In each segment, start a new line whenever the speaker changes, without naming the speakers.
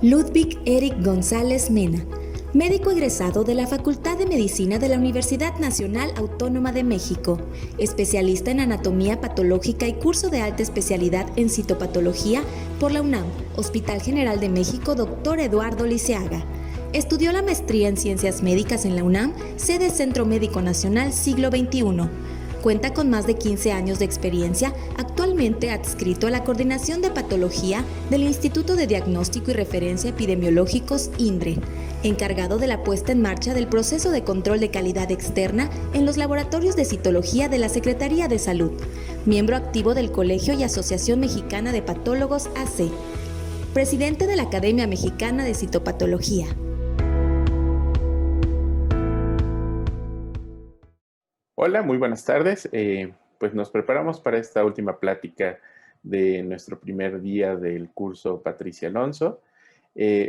Ludwig Eric González Mena, médico egresado de la Facultad de Medicina de la Universidad Nacional Autónoma de México, especialista en anatomía patológica y curso de alta especialidad en citopatología por la UNAM, Hospital General de México Dr. Eduardo Liceaga. Estudió la maestría en Ciencias Médicas en la UNAM, sede Centro Médico Nacional Siglo XXI. Cuenta con más de 15 años de experiencia, actualmente adscrito a la Coordinación de Patología del Instituto de Diagnóstico y Referencia Epidemiológicos INDRE, encargado de la puesta en marcha del proceso de control de calidad externa en los laboratorios de citología de la Secretaría de Salud, miembro activo del Colegio y Asociación Mexicana de Patólogos AC, presidente de la Academia Mexicana de Citopatología.
Hola, muy buenas tardes. Pues nos preparamos para esta última plática de nuestro primer día del curso Patricia Alonso.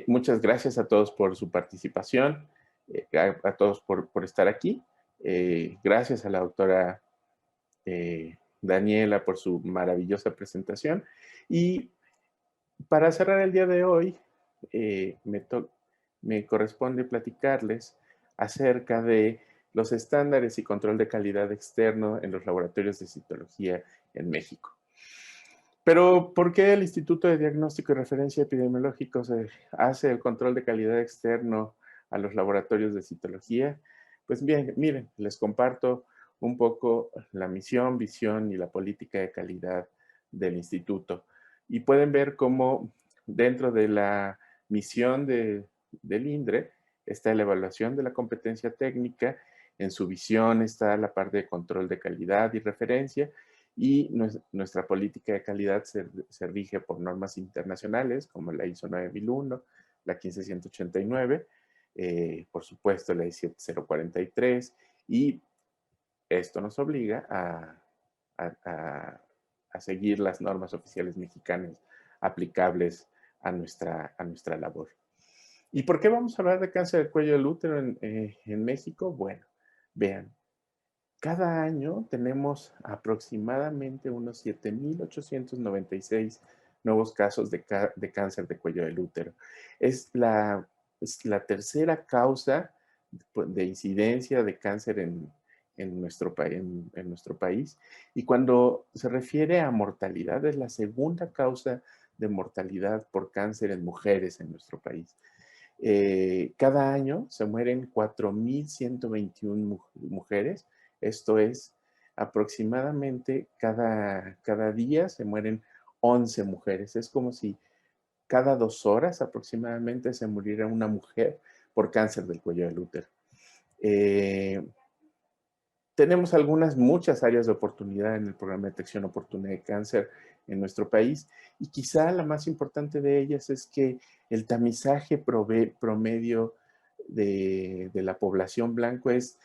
Muchas gracias a todos por su participación, a todos por estar aquí. Gracias a la doctora Daniela por su maravillosa presentación. Y para cerrar el día de hoy, me corresponde platicarles acerca de los estándares y control de calidad externo en los laboratorios de citología en México. Pero, ¿por qué el Instituto de Diagnóstico y Referencia Epidemiológico se hace el control de calidad externo a los laboratorios de citología? Pues bien, miren, les comparto un poco la misión, visión y la política de calidad del instituto. Y pueden ver cómo dentro de la misión del INDRE está la evaluación de la competencia técnica, en su visión está la parte de control de calidad y referencia, y nuestra política de calidad se rige por normas internacionales como la ISO 9001, la 15189, por supuesto la 17043, y esto nos obliga a seguir las normas oficiales mexicanas aplicables a nuestra labor. ¿Y por qué vamos a hablar de cáncer del cuello del útero en México? Bueno, vean, cada año tenemos aproximadamente unos 7,896 nuevos casos de cáncer de cuello del útero. Es la tercera causa de incidencia de cáncer en nuestro país. Y cuando se refiere a mortalidad, es la segunda causa de mortalidad por cáncer en mujeres en nuestro país. Cada año se mueren 4,121 mujeres. Esto es, aproximadamente cada día se mueren 11 mujeres. Es como si cada 2 horas aproximadamente se muriera una mujer por cáncer del cuello del útero. Tenemos muchas áreas de oportunidad en el programa de detección oportuna de cáncer en nuestro país, y quizá la más importante de ellas es que el tamizaje promedio de la población blanco es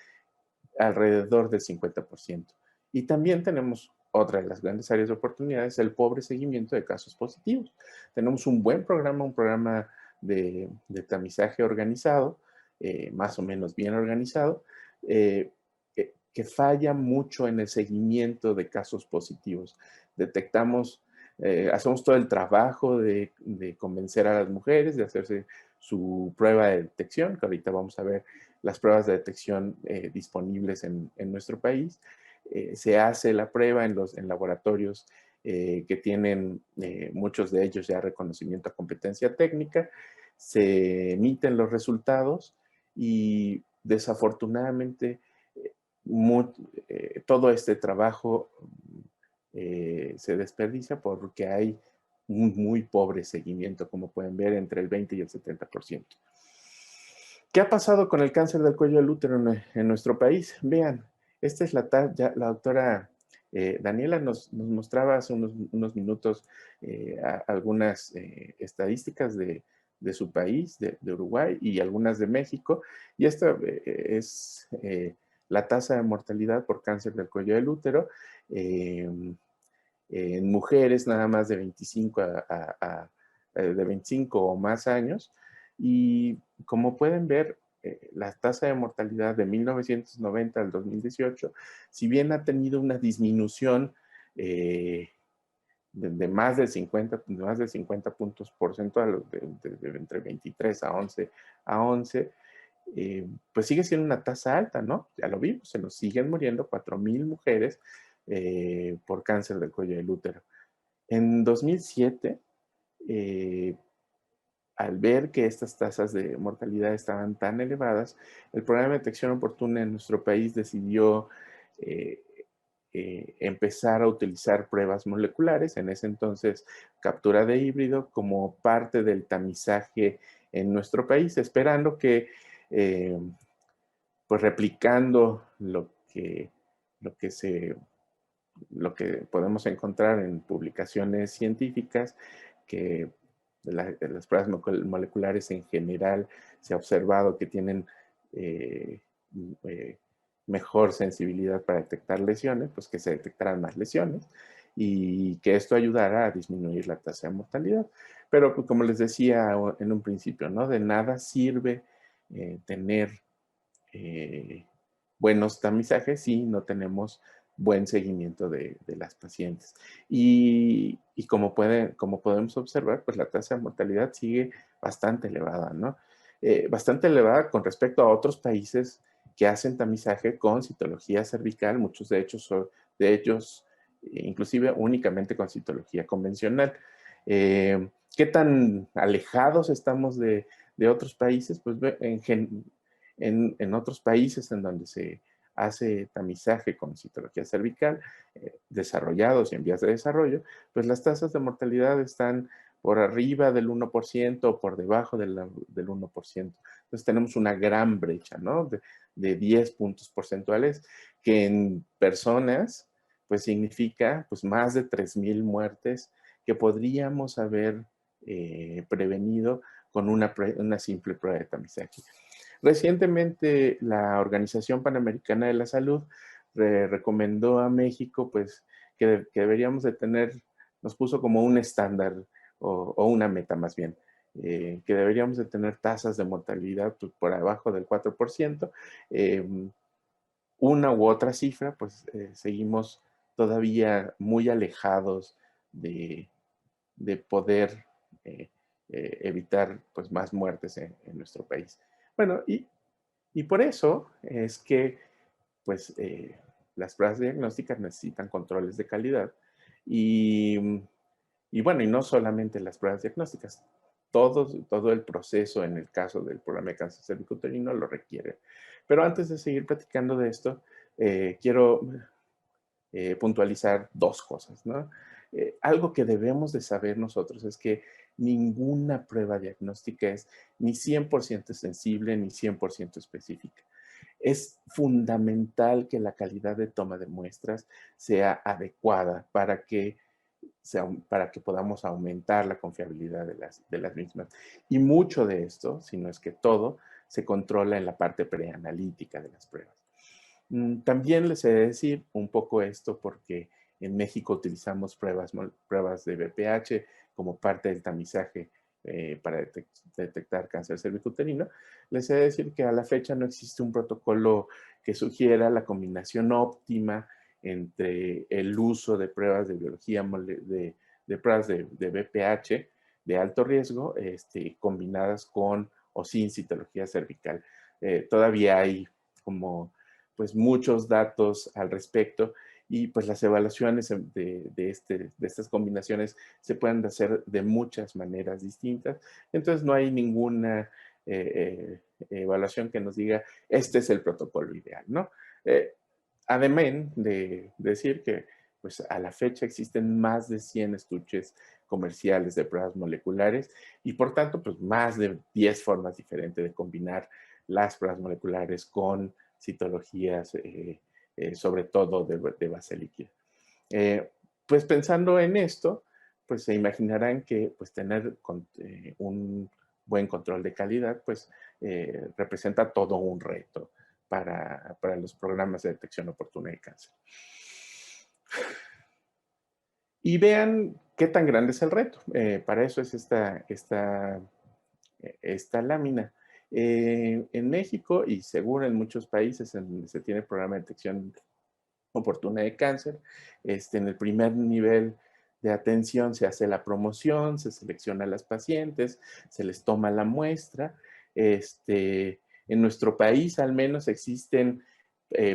alrededor del 50%. Y también tenemos otra de las grandes áreas de oportunidades, el pobre seguimiento de casos positivos. Tenemos un buen programa, un programa de tamizaje organizado, más o menos bien organizado, que falla mucho en el seguimiento de casos positivos. Hacemos todo el trabajo de convencer a las mujeres de hacerse su prueba de detección, que ahorita vamos a ver las pruebas de detección disponibles en nuestro país. Se hace la prueba en laboratorios que tienen muchos de ellos ya reconocimiento a competencia técnica, se emiten los resultados y desafortunadamente todo este trabajo se desperdicia porque hay un muy pobre seguimiento, como pueden ver, entre el 20 y el 70%. ¿Qué ha pasado con el cáncer del cuello del útero en nuestro país? Vean, esta es la doctora Daniela nos mostraba hace unos minutos algunas estadísticas de su país, de Uruguay, y algunas de México, y esta es la tasa de mortalidad por cáncer del cuello del útero en mujeres nada más de 25 de 25 o más años. Y como pueden ver, la tasa de mortalidad de 1990 al 2018, si bien ha tenido una disminución de más de 50 puntos porcentuales, entre 23 a 11, pues sigue siendo una tasa alta, ¿no? Ya lo vimos, se nos siguen muriendo 4,000 mujeres por cáncer del cuello del útero. En 2007, al ver que estas tasas de mortalidad estaban tan elevadas, el programa de detección oportuna en nuestro país decidió eh, empezar a utilizar pruebas moleculares, en ese entonces captura de híbrido, como parte del tamizaje en nuestro país, esperando que, pues replicando lo que se lo que podemos encontrar en publicaciones científicas, que las pruebas moleculares en general se ha observado que tienen eh, eh, mejor sensibilidad para detectar lesiones, pues que se detectaran más lesiones y que esto ayudara a disminuir la tasa de mortalidad. Pero pues, como les decía en un principio, ¿no? De nada sirve tener eh, buenos tamizajes si no tenemos buen seguimiento de las pacientes. Y como podemos observar, pues la tasa de mortalidad sigue bastante elevada, ¿no? Bastante elevada con respecto a otros países que hacen tamizaje con citología cervical, muchos de ellos inclusive únicamente con citología convencional. ¿Qué tan alejados estamos de otros países? Pues en otros países en donde se hace tamizaje con citología cervical, desarrollados y en vías de desarrollo, pues las tasas de mortalidad están por arriba del 1% o por debajo del 1%. Entonces tenemos una gran brecha, ¿no? De 10 puntos porcentuales, que en personas, pues significa pues, más de 3,000 muertes que podríamos haber prevenido con una simple prueba de tamizaje. Recientemente, la Organización Panamericana de la Salud recomendó a México pues, que deberíamos de tener, nos puso como un estándar o una meta más bien, que deberíamos de tener tasas de mortalidad pues, por abajo del 4%. Una u otra cifra, pues seguimos todavía muy alejados de, de poder eh, evitar pues, más muertes en nuestro país. Bueno, y por eso es que pues, las pruebas diagnósticas necesitan controles de calidad y, y bueno, y no solamente las pruebas diagnósticas, todo el proceso en el caso del programa de cáncer cervicuterino lo requiere. Pero antes de seguir platicando de esto, quiero puntualizar dos cosas, ¿no? Algo que debemos de saber nosotros es que ninguna prueba diagnóstica es ni 100% sensible ni 100% específica. Es fundamental que la calidad de toma de muestras sea adecuada para que podamos aumentar la confiabilidad de las mismas. Y mucho de esto, si no es que todo, se controla en la parte preanalítica de las pruebas. También les he de decir un poco esto porque en México utilizamos pruebas de BPH como parte del tamizaje para detectar cáncer cervicuterino. Les he de decir que a la fecha no existe un protocolo que sugiera la combinación óptima entre el uso de pruebas de biología, de pruebas de BPH de alto riesgo, combinadas con o sin citología cervical. Todavía hay como pues muchos datos al respecto y pues las evaluaciones de estas combinaciones se pueden hacer de muchas maneras distintas. Entonces no hay ninguna evaluación que nos diga este es el protocolo ideal, ¿no? Además de decir que pues a la fecha existen más de 100 estuches comerciales de pruebas moleculares y por tanto pues más de 10 formas diferentes de combinar las pruebas moleculares con citologías, sobre todo de base líquida. Pues pensando en esto, pues se imaginarán que pues tener un buen control de calidad, pues representa todo un reto para los programas de detección oportuna de cáncer. Y vean qué tan grande es el reto. Para eso es esta lámina. En México y seguro en muchos países en donde se tiene programa de detección oportuna de cáncer, en el primer nivel de atención se hace la promoción, se selecciona a las pacientes, se les toma la muestra. En nuestro país al menos existen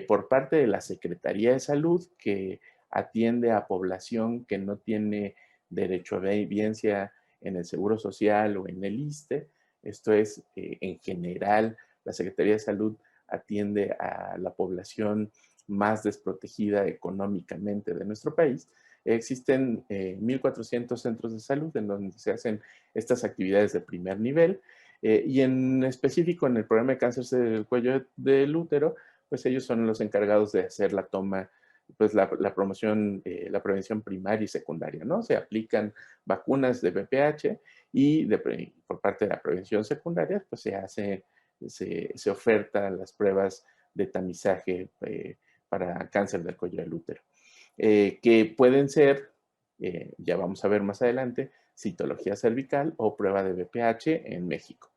por parte de la Secretaría de Salud, que atiende a población que no tiene derecho a vivencia en el Seguro Social o en el ISSSTE. Esto es, en general, la Secretaría de Salud atiende a la población más desprotegida económicamente de nuestro país. Existen 1,400 centros de salud en donde se hacen estas actividades de primer nivel, y en específico en el programa de cáncer del cuello del útero, pues ellos son los encargados de hacer la toma, pues la promoción, la prevención primaria y secundaria, ¿no? Se aplican vacunas de VPH y por parte de la prevención secundaria, pues se ofertan las pruebas de tamizaje para cáncer del cuello del útero, que pueden ser, ya vamos a ver más adelante, citología cervical o prueba de VPH en México.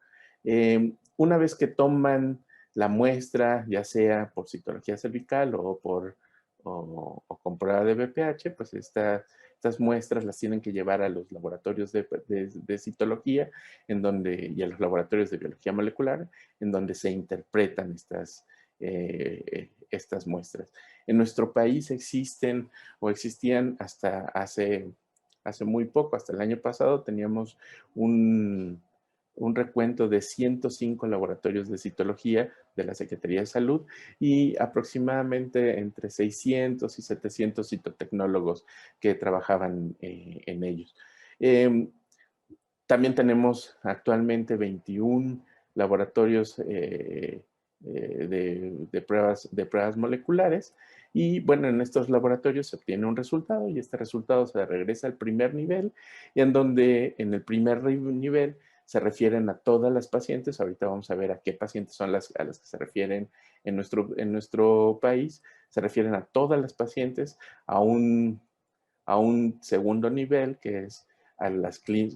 Una vez que toman la muestra, ya sea por citología cervical o con prueba de VPH, pues estas muestras las tienen que llevar a los laboratorios de citología y a los laboratorios de biología molecular, en donde se interpretan estas muestras. En nuestro país existen o existían hasta hace muy poco, hasta el año pasado, teníamos un recuento de 105 laboratorios de citología de la Secretaría de Salud y aproximadamente entre 600 y 700 citotecnólogos que trabajaban en ellos. También tenemos actualmente 21 laboratorios de pruebas moleculares, y bueno, en estos laboratorios se obtiene un resultado y este resultado se regresa al primer nivel, y en donde en el primer nivel se refieren a todas las pacientes. Ahorita vamos a ver a qué pacientes son a las que se refieren en nuestro país. Se refieren a todas las pacientes a un segundo nivel, que es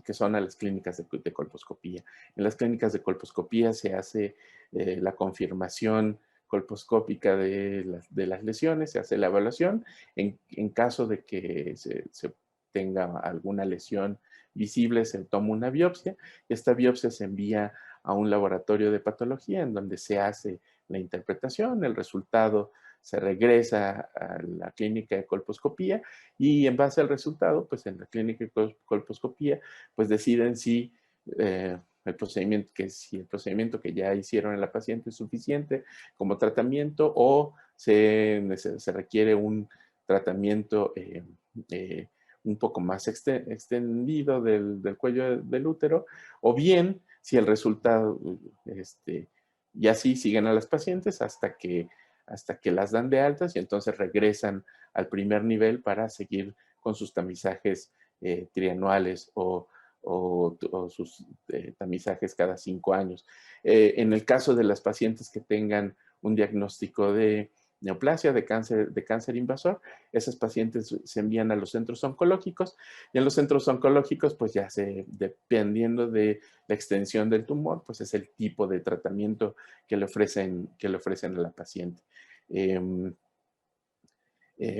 que son a las clínicas de colposcopía. En las clínicas de colposcopía se hace la confirmación colposcópica de las lesiones, se hace la evaluación. En caso de que se tenga alguna lesión visible, se toma una biopsia, y esta biopsia se envía a un laboratorio de patología en donde se hace la interpretación. El resultado se regresa a la clínica de colposcopía, y en base al resultado, pues en la clínica de colposcopía, pues deciden si el procedimiento que ya hicieron en la paciente es suficiente como tratamiento, o se requiere un tratamiento un poco más extendido del cuello del útero, o bien si el resultado, y así siguen a las pacientes hasta que las dan de altas, y entonces regresan al primer nivel para seguir con sus tamizajes trianuales o sus tamizajes cada 5 años. En el caso de las pacientes que tengan un diagnóstico de neoplasia, de cáncer invasor, esas pacientes se envían a los centros oncológicos, y en los centros oncológicos, pues ya dependiendo de la extensión del tumor, pues es el tipo de tratamiento que le ofrecen a la paciente.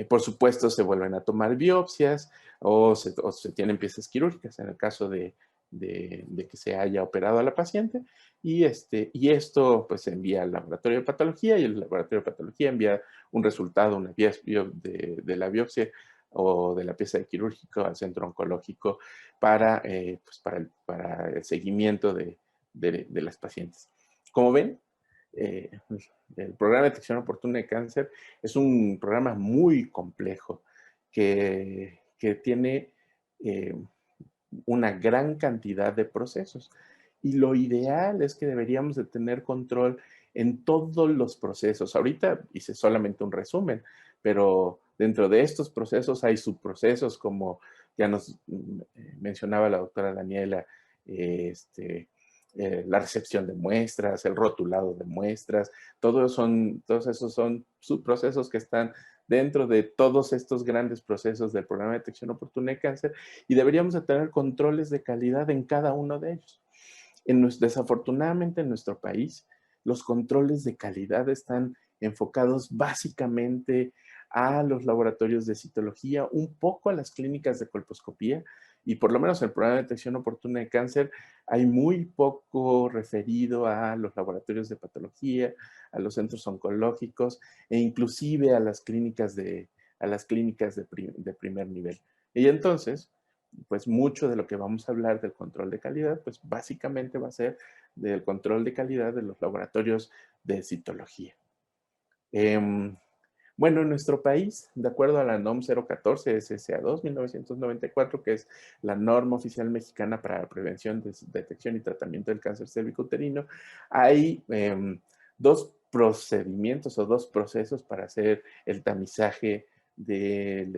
Por supuesto, se vuelven a tomar biopsias o se tienen piezas quirúrgicas en el caso de que se haya operado a la paciente, y esto pues se envía al laboratorio de patología, y el laboratorio de patología envía un resultado, una de la biopsia o de la pieza de quirúrgico al centro oncológico para el seguimiento de las pacientes. Como ven, el programa de detección oportuna de cáncer es un programa muy complejo que tiene una gran cantidad de procesos, y lo ideal es que deberíamos de tener control en todos los procesos. Ahorita hice solamente un resumen, pero dentro de estos procesos hay subprocesos, como ya nos mencionaba la doctora Daniela, la recepción de muestras, el rotulado de muestras. Todos esos son subprocesos que están dentro de todos estos grandes procesos del programa de detección oportuna de cáncer, y deberíamos de tener controles de calidad en cada uno de ellos. Desafortunadamente en nuestro país, los controles de calidad están enfocados básicamente a los laboratorios de citología, un poco a las clínicas de colposcopía, y por lo menos en el programa de detección oportuna de cáncer hay muy poco referido a los laboratorios de patología, a los centros oncológicos e inclusive a las clínicas de primer nivel. Y entonces, pues mucho de lo que vamos a hablar del control de calidad, pues básicamente va a ser del control de calidad de los laboratorios de citología. Bueno, en nuestro país, de acuerdo a la NOM 014 SSA2 1994, que es la norma oficial mexicana para la prevención, detección y tratamiento del cáncer cérvico-uterino, hay dos procedimientos o dos procesos para hacer el tamizaje de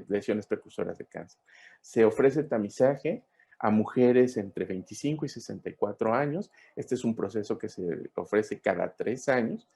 lesiones precursoras de cáncer. Se ofrece tamizaje a mujeres entre 25 y 64 años. Este es un proceso que se ofrece cada 3 años.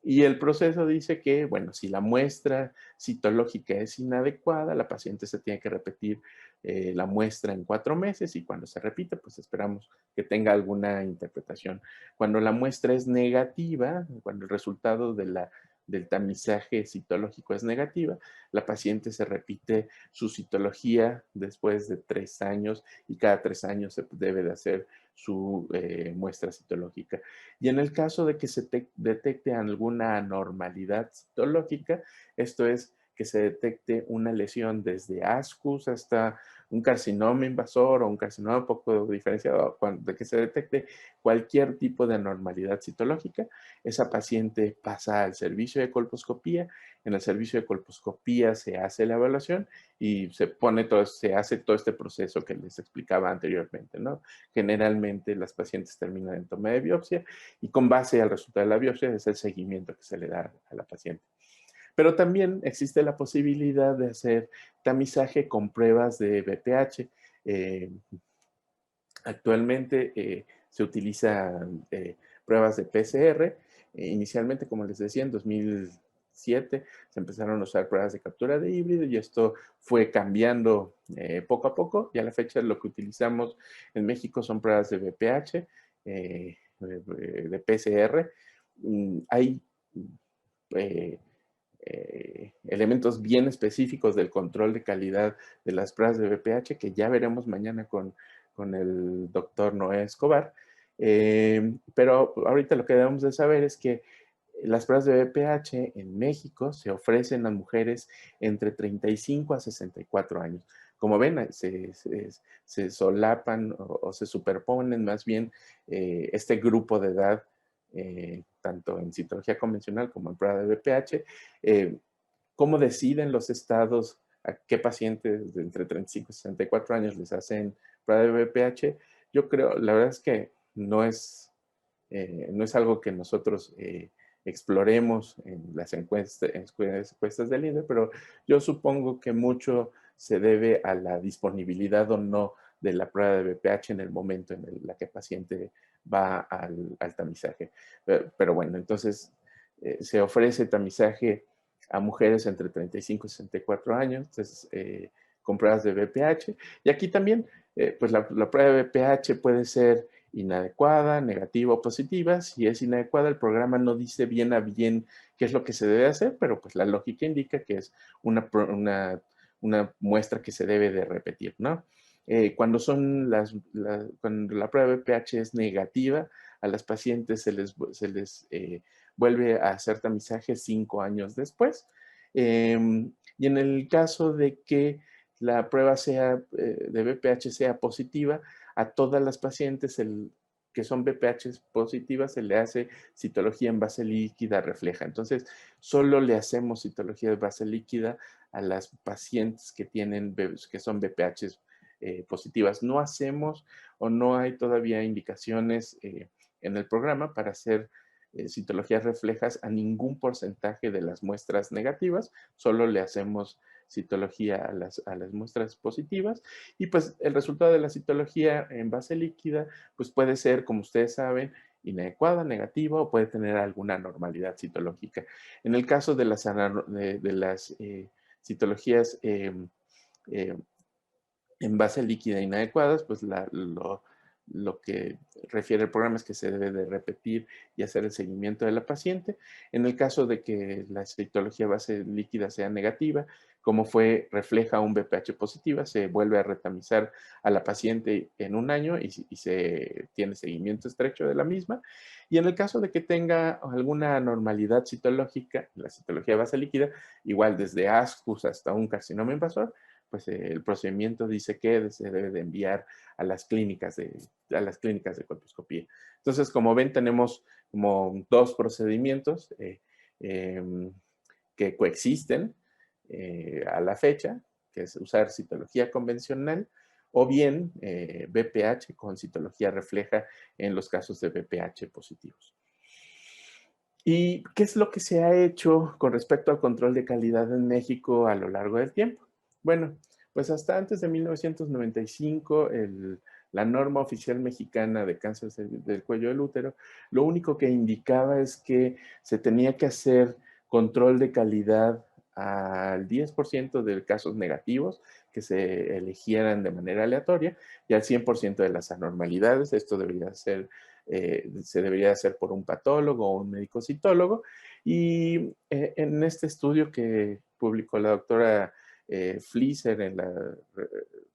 Y el proceso dice que, bueno, si la muestra citológica es inadecuada, la paciente se tiene que repetir la muestra en 4 meses y cuando se repite, pues esperamos que tenga alguna interpretación. Cuando la muestra es negativa, cuando el resultado del tamizaje citológico es negativa, la paciente se repite su citología después de 3 años y cada 3 años se debe de hacer su muestra citológica. Y en el caso de que se detecte alguna anormalidad citológica, esto es que se detecte una lesión desde ascus hasta un carcinoma invasor o un carcinoma poco diferenciado, de que se detecte cualquier tipo de anormalidad citológica, esa paciente pasa al servicio de colposcopía. En el servicio de colposcopía se hace la evaluación y se hace todo este proceso que les explicaba anteriormente, ¿no? Generalmente las pacientes terminan en toma de biopsia y con base al resultado de la biopsia es el seguimiento que se le da a la paciente. Pero también existe la posibilidad de hacer tamizaje con pruebas de BPH. Actualmente se utilizan pruebas de PCR. Inicialmente, como les decía, en 2007 se empezaron a usar pruebas de captura de híbrido y esto fue cambiando poco a poco. Y a la fecha lo que utilizamos en México son pruebas de BPH, de PCR. Hay eh, elementos bien específicos del control de calidad de las pruebas de BPH que ya veremos mañana con el doctor Noé Escobar. Pero ahorita lo que debemos de saber es que las pruebas de BPH en México se ofrecen a mujeres entre 35 a 64 años. Como ven, se solapan o se superponen más bien este grupo de edad, tanto en citología convencional como en prueba de BPH. ¿Cómo deciden los estados a qué pacientes de entre 35 y 64 años les hacen prueba de BPH? Yo creo, la verdad es que no es algo que nosotros exploremos en las encuestas del INDE, pero yo supongo que mucho se debe a la disponibilidad o no de la prueba de BPH en el momento en la que el paciente va al tamizaje. Pero bueno, entonces se ofrece tamizaje a mujeres entre 35 y 64 años, entonces, con pruebas de BPH. Y aquí también, pues la prueba de BPH puede ser inadecuada, negativa o positiva. Si es inadecuada, el programa no dice bien a bien qué es lo que se debe hacer, pero pues la lógica indica que es una muestra que se debe de repetir, ¿no? Cuando cuando la prueba de BPH es negativa, a las pacientes se les vuelve a hacer tamizaje 5 años después. Y en el caso de que la prueba de BPH sea positiva, a todas las pacientes que son BPH positivas se le hace citología en base líquida refleja. Entonces, solo le hacemos citología de base líquida a las pacientes que son BPH positivas. No hacemos o no hay todavía indicaciones en el programa para hacer citologías reflejas a ningún porcentaje de las muestras negativas, solo le hacemos citología a las muestras positivas y pues el resultado de la citología en base líquida pues puede ser, como ustedes saben, inadecuada, negativa o puede tener alguna anormalidad citológica. En el caso de las citologías en base líquida inadecuadas, pues lo que refiere el programa es que se debe de repetir y hacer el seguimiento de la paciente. En el caso de que la citología base líquida sea negativa, como refleja un BPH positiva, se vuelve a retamizar a la paciente en un año y se tiene seguimiento estrecho de la misma. Y en el caso de que tenga alguna anormalidad citológica, la citología base líquida, igual desde ASCUS hasta un carcinoma invasor, pues el procedimiento dice que se debe de enviar a las clínicas de colposcopía. Entonces, como ven, tenemos como dos procedimientos que coexisten a la fecha, que es usar citología convencional o bien BPH con citología refleja en los casos de BPH positivos. ¿Y qué es lo que se ha hecho con respecto al control de calidad en México a lo largo del tiempo? Bueno, pues hasta antes de 1995, la norma oficial mexicana de cáncer del cuello del útero, lo único que indicaba es que se tenía que hacer control de calidad al 10% de casos negativos que se eligieran de manera aleatoria y al 100% de las anormalidades. Esto debería ser se debería hacer por un patólogo o un médico citólogo. Y en este estudio que publicó la doctora Flisser en la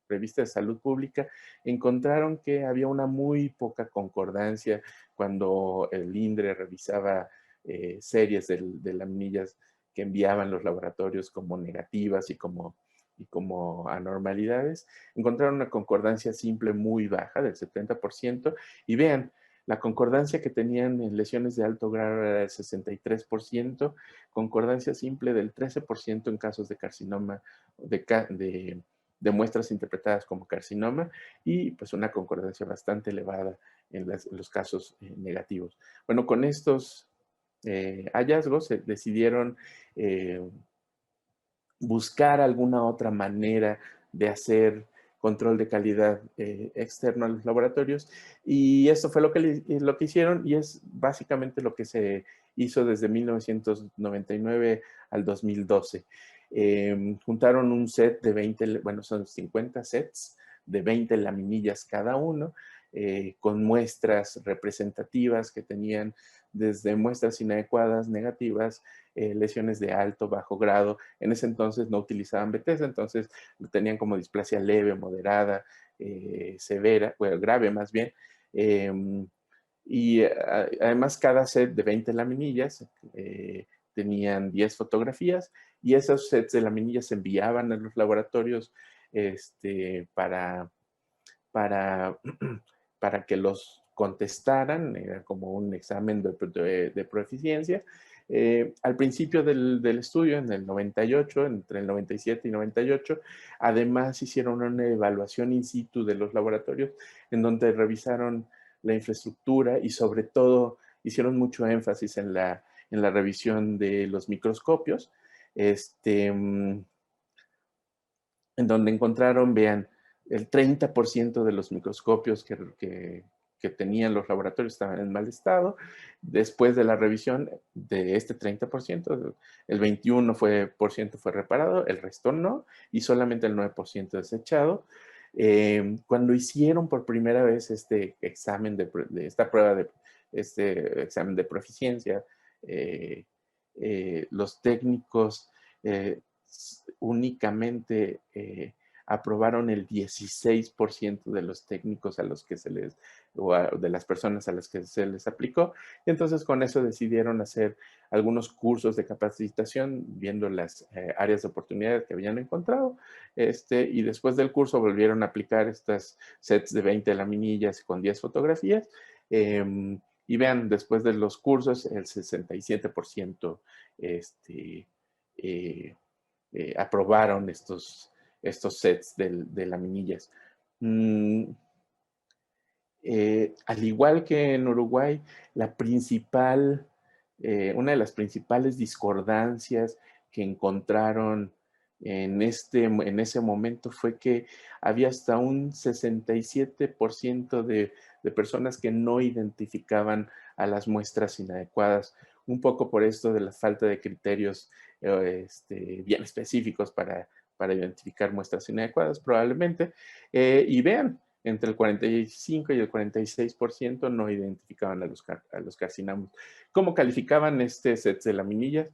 revista de Salud Pública, encontraron que había una muy poca concordancia cuando el INDRE revisaba series de laminillas que enviaban los laboratorios como negativas y como anormalidades. Encontraron una concordancia simple muy baja, del 70%, y vean, la concordancia que tenían en lesiones de alto grado era del 63%, concordancia simple del 13% en casos de carcinoma, de muestras interpretadas como carcinoma, y pues una concordancia bastante elevada en los casos negativos. Bueno, con estos hallazgos se decidieron buscar alguna otra manera de hacer control de calidad externo a los laboratorios, y eso fue lo que hicieron, y es básicamente lo que se hizo desde 1999 al 2012. Juntaron un set de 20, bueno, son 50 sets de 20 laminillas cada uno, con muestras representativas que tenían desde muestras inadecuadas, negativas, lesiones de alto, bajo grado. En ese entonces no utilizaban Bethesda, entonces tenían como displasia leve, moderada, severa, bueno, grave más bien. Y además cada set de 20 laminillas tenían 10 fotografías, y esos sets de laminillas se enviaban a los laboratorios para, para que los contestaran. Era como un examen de proficiencia. Al principio del estudio, en el 98, entre el 97 y 98, además hicieron una evaluación in situ de los laboratorios en donde revisaron la infraestructura y sobre todo hicieron mucho énfasis en la revisión de los microscopios, en donde encontraron, vean, el 30% de los microscopios que tenían los laboratorios estaban en mal estado. Después de la revisión de este 30%, el 21% fue reparado, el resto no, y solamente el 9% desechado. Cuando hicieron por primera vez este examen este examen de proficiencia, los técnicos únicamente aprobaron el 16% de los técnicos a los que de las personas a las que se les aplicó. Y entonces con eso decidieron hacer algunos cursos de capacitación, viendo las áreas de oportunidad que habían encontrado. Y después del curso volvieron a aplicar estas sets de 20 laminillas con 10 fotografías. Y vean, después de los cursos, el 67% aprobaron estos sets de laminillas. Al igual que en Uruguay, una de las principales discordancias que encontraron en ese momento fue que había hasta un 67% de personas que no identificaban a las muestras inadecuadas, un poco por esto de la falta de criterios bien específicos para identificar muestras inadecuadas, probablemente. Y vean, entre el 45 y el 46% no identificaban a los carcinomas. ¿Cómo calificaban este set de laminillas?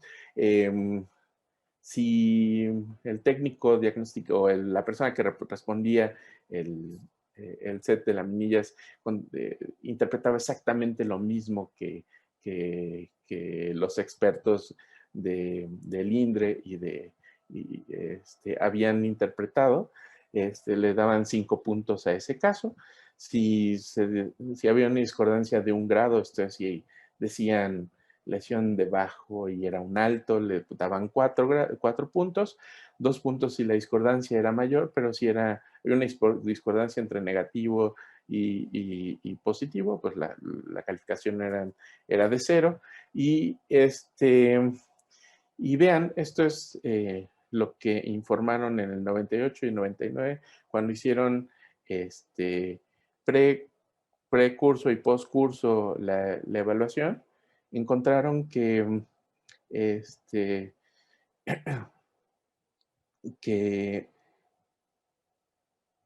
Si el técnico diagnóstico o la persona que respondía el, el set de laminillas interpretaba exactamente lo mismo que los expertos del INDRE habían interpretado, le daban 5 puntos a ese caso. Si había una discordancia de 1 grado, si decían lesión debajo y era un alto, le daban 4 puntos, 2 puntos si la discordancia era mayor, pero si era una discordancia entre negativo y positivo, pues la calificación era de 0. Y vean, esto es lo que informaron en el 98 y 99 cuando hicieron precurso y postcurso la evaluación. Encontraron que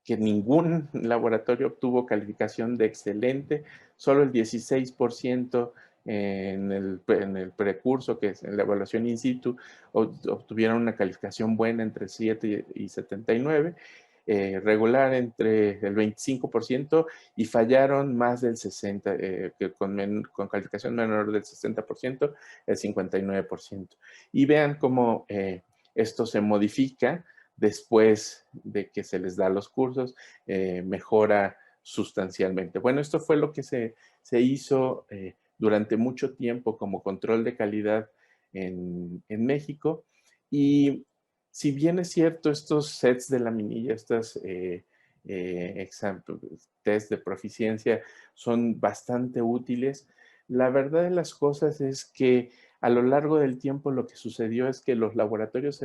ningún laboratorio obtuvo calificación de excelente, solo el 16% en el precurso, que es en la evaluación in situ, obtuvieron una calificación buena entre 7 y 79, regular entre el 25% y fallaron más del 60%, que con calificación menor del 60%, el 59%. Y vean cómo esto se modifica después de que se les da los cursos, mejora sustancialmente. Bueno, esto fue lo que se hizo durante mucho tiempo como control de calidad en México. Y si bien es cierto, estos sets de laminilla, estos test de proficiencia son bastante útiles, la verdad de las cosas es que a lo largo del tiempo lo que sucedió es que los laboratorios,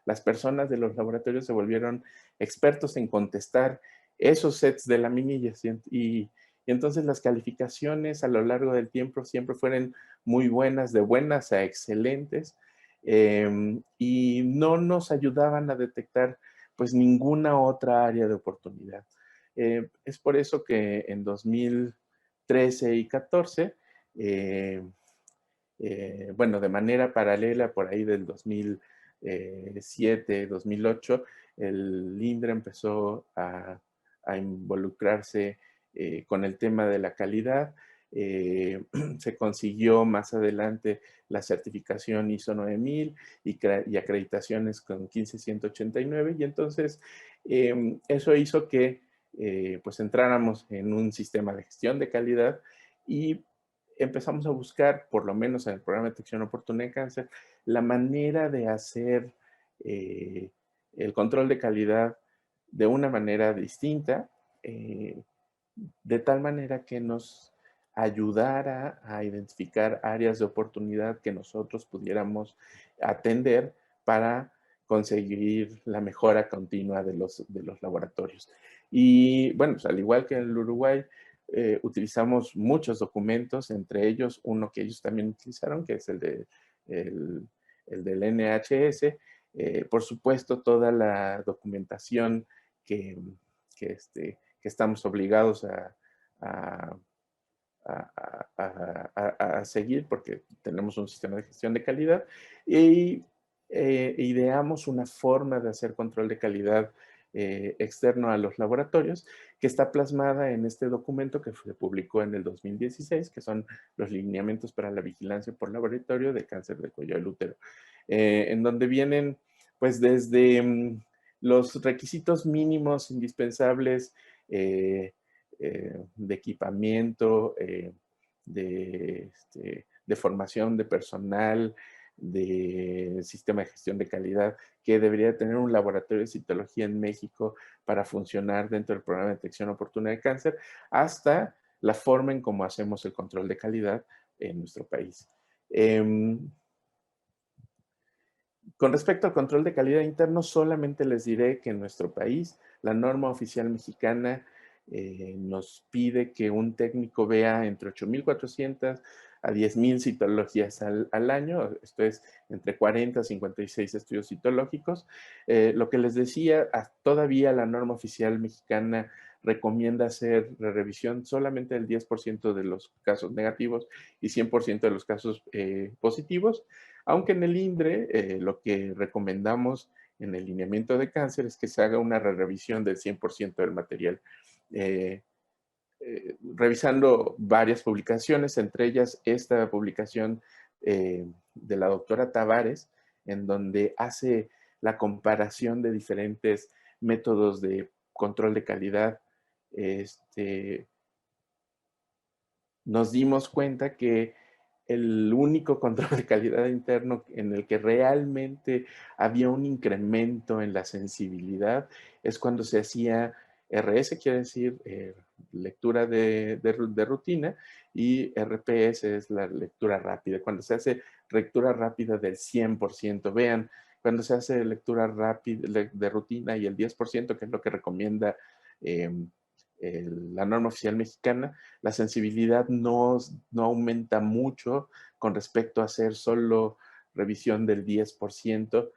las personas de los laboratorios se volvieron expertos en contestar esos sets de laminillas y entonces las calificaciones a lo largo del tiempo siempre fueron muy buenas, de buenas a excelentes, y no nos ayudaban a detectar pues ninguna otra área de oportunidad. Es por eso que en 2013 y 14, bueno, de manera paralela por ahí del 2007, 2008, el INDRE empezó a involucrarse con el tema de la calidad. Se consiguió más adelante la certificación ISO 9000 y acreditaciones con 15189 y entonces eso hizo que pues entráramos en un sistema de gestión de calidad y empezamos a buscar, por lo menos en el programa de detección oportuna de cáncer, la manera de hacer el control de calidad de una manera distinta, de tal manera que nos ayudara a identificar áreas de oportunidad que nosotros pudiéramos atender para conseguir la mejora continua de los laboratorios. Y bueno, pues al igual que en el Uruguay, utilizamos muchos documentos, entre ellos uno que ellos también utilizaron, que es el del NHS. Por supuesto, toda la documentación que estamos obligados a seguir porque tenemos un sistema de gestión de calidad y ideamos una forma de hacer control de calidad externo a los laboratorios que está plasmada en este documento que se publicó en el 2016, que son los lineamientos para la vigilancia por laboratorio de cáncer de cuello del útero, en donde vienen pues desde los requisitos mínimos indispensables de equipamiento, de formación de personal, de sistema de gestión de calidad que debería tener un laboratorio de citología en México para funcionar dentro del programa de detección oportuna de cáncer, hasta la forma en cómo hacemos el control de calidad en nuestro país. Con respecto al control de calidad interno, solamente les diré que en nuestro país la norma oficial mexicana nos pide que un técnico vea entre 8.400 a 10,000 citologías al año, esto es entre 40 a 56 estudios citológicos. Lo que les decía, todavía la norma oficial mexicana recomienda hacer la revisión solamente del 10% de los casos negativos y 100% de los casos positivos, aunque en el INDRE lo que recomendamos en el lineamiento de cáncer es que se haga una revisión del 100% del material. Revisando varias publicaciones, entre ellas esta publicación de la doctora Tavares, en donde hace la comparación de diferentes métodos de control de calidad, nos dimos cuenta que el único control de calidad interno en el que realmente había un incremento en la sensibilidad es cuando se hacía RS, quiere decir lectura de rutina, y RPS es la lectura rápida. Cuando se hace lectura rápida del 100%, vean, cuando se hace lectura rápida de rutina y el 10%, que es lo que recomienda la norma oficial mexicana, la sensibilidad no aumenta mucho con respecto a hacer solo revisión del 10%,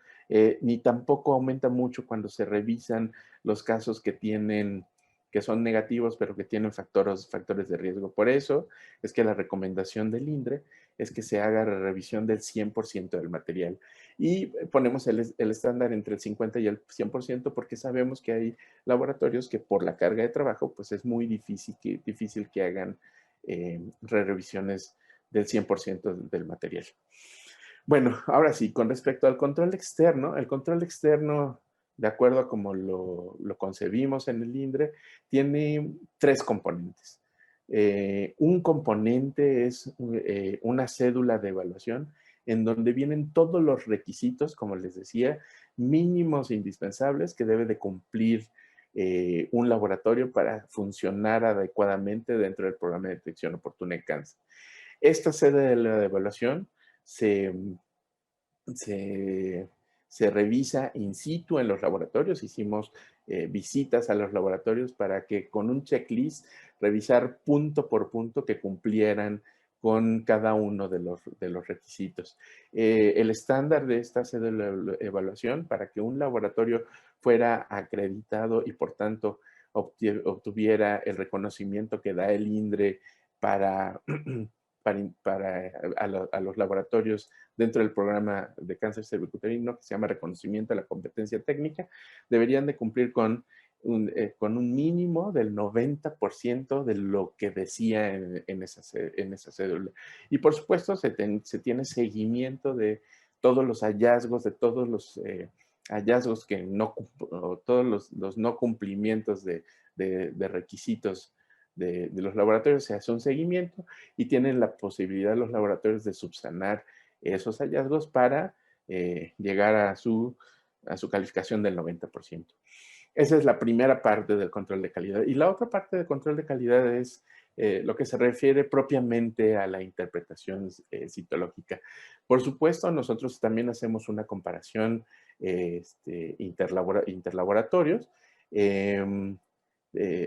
ni tampoco aumenta mucho cuando se revisan los casos que son negativos, pero que tienen factores de riesgo. Por eso es que la recomendación del INDRE es que se haga la revisión del 100% del material. Y ponemos el estándar entre el 50 y el 100% porque sabemos que hay laboratorios que por la carga de trabajo, pues es muy difícil que hagan revisiones del 100% del material. Bueno, ahora sí, con respecto al control externo, el control externo, de acuerdo a como lo concebimos en el INDRE, tiene 3 componentes. Un componente es una cédula de evaluación en donde vienen todos los requisitos, como les decía, mínimos e indispensables que debe de cumplir un laboratorio para funcionar adecuadamente dentro del programa de detección oportuna de cáncer. Esta cédula de evaluación se revisa in situ en los laboratorios. Hicimos visitas a los laboratorios para que con un checklist revisar punto por punto que cumplieran con cada uno de los requisitos. El estándar de esta evaluación para que un laboratorio fuera acreditado y por tanto obtuviera el reconocimiento que da el INDRE para a los laboratorios dentro del programa de cáncer cervicuterino, que se llama reconocimiento de la competencia técnica, deberían de cumplir con un mínimo del 90% de lo que decía en esa cédula. Y por supuesto se tiene seguimiento de todos los hallazgos, de todos los hallazgos que no, todos los no cumplimientos de requisitos de los laboratorios, se hace un seguimiento y tienen la posibilidad los laboratorios de subsanar esos hallazgos para llegar a su calificación del 90%. Esa es la primera parte del control de calidad. Y la otra parte del control de calidad es lo que se refiere propiamente a la interpretación citológica. Por supuesto, nosotros también hacemos una comparación interlaboratorios.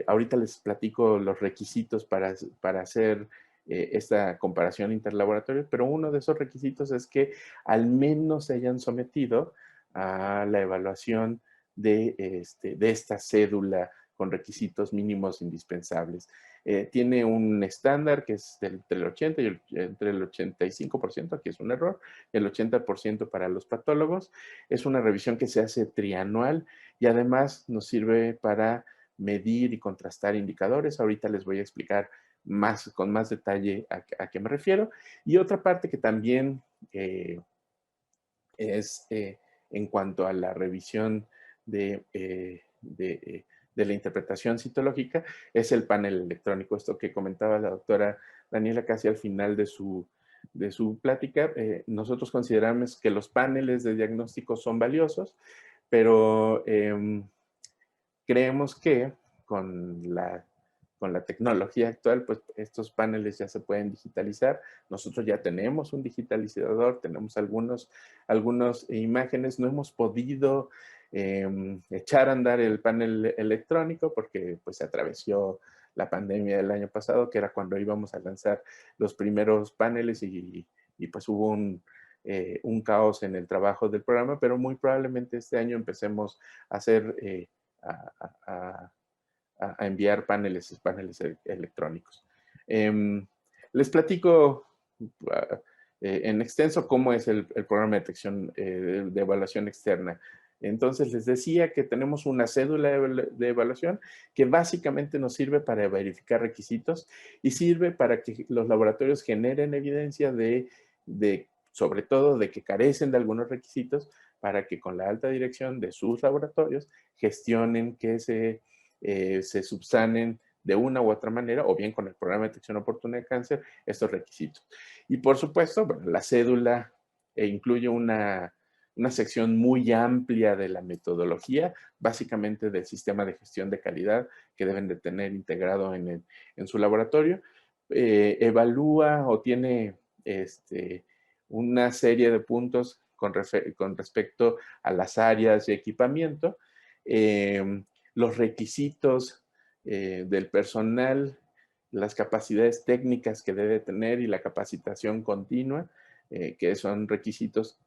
Ahorita les platico los requisitos para hacer esta comparación interlaboratorio, pero uno de esos requisitos es que al menos se hayan sometido a la evaluación de esta cédula con requisitos mínimos indispensables. Tiene un estándar que es entre el 80 y entre el 85%, aquí es un error, el 80% para los patólogos. Es una revisión que se hace trianual y además nos sirve para medir y contrastar indicadores. Ahorita les voy a explicar con más detalle a qué me refiero. Y otra parte que también es en cuanto a la revisión de la interpretación citológica es el panel electrónico. Esto que comentaba la doctora Daniela casi al final de su plática. Nosotros consideramos que los paneles de diagnóstico son valiosos, pero creemos que con la tecnología actual, pues estos paneles ya se pueden digitalizar. Nosotros ya tenemos un digitalizador, tenemos algunas imágenes. No hemos podido echar a andar el panel electrónico porque pues se atravesó la pandemia del año pasado, que era cuando íbamos a lanzar los primeros paneles y pues hubo un caos en el trabajo del programa, pero muy probablemente este año empecemos a hacer, a, a- a enviar paneles electrónicos. Les platico en extenso cómo es el programa de detección de evaluación externa. Entonces, les decía que tenemos una cédula de evaluación que básicamente nos sirve para verificar requisitos y sirve para que los laboratorios generen evidencia sobre todo, de que carecen de algunos requisitos para que con la alta dirección de sus laboratorios gestionen que se subsanen de una u otra manera, o bien con el programa de detección oportuna de cáncer, estos requisitos. Y por supuesto, bueno, la cédula incluye una sección muy amplia de la metodología, básicamente del sistema de gestión de calidad que deben de tener integrado en su laboratorio. Evalúa o tiene una serie de puntos con respecto a las áreas de equipamiento, los requisitos del personal, las capacidades técnicas que debe tener y la capacitación continua, que son requisitos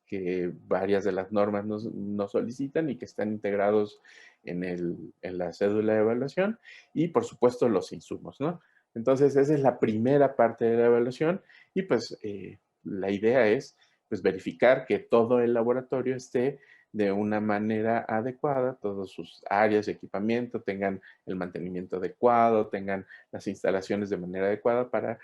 que varias de las normas nos solicitan y que están integrados en la cédula de evaluación, y por supuesto los insumos, ¿no? Entonces esa es la primera parte de la evaluación y pues la idea es pues verificar que todo el laboratorio esté de una manera adecuada, todas sus áreas de equipamiento tengan el mantenimiento adecuado, tengan las instalaciones de manera adecuada para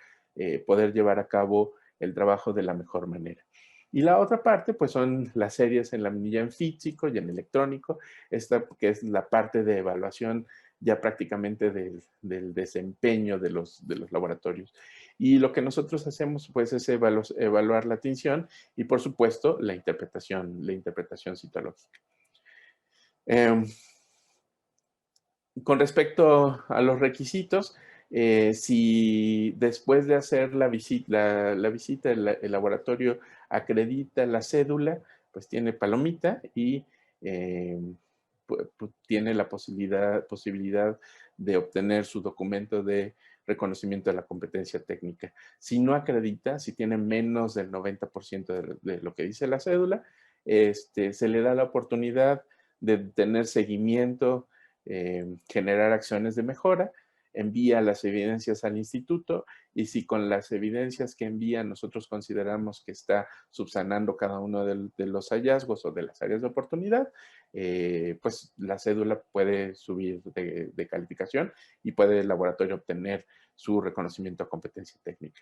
poder llevar a cabo el trabajo de la mejor manera. Y la otra parte, pues son las series en laminilla en físico y en electrónico, esta que es la parte de evaluación ya prácticamente del desempeño de los laboratorios. Y lo que nosotros hacemos, pues, es evaluar la tinción y, por supuesto, la interpretación citológica. Eh, con respecto a los requisitos, si después de hacer la visita el laboratorio acredita la cédula, pues tiene palomita y tiene la posibilidad de obtener su documento de reconocimiento de la competencia técnica. Si no acredita, si tiene menos del 90% de lo que dice la cédula, se le da la oportunidad de tener seguimiento, generar acciones de mejora, envía las evidencias al instituto y si con las evidencias que envía nosotros consideramos que está subsanando cada uno de los hallazgos o de las áreas de oportunidad, pues la cédula puede subir de calificación y puede el laboratorio obtener su reconocimiento a competencia técnica.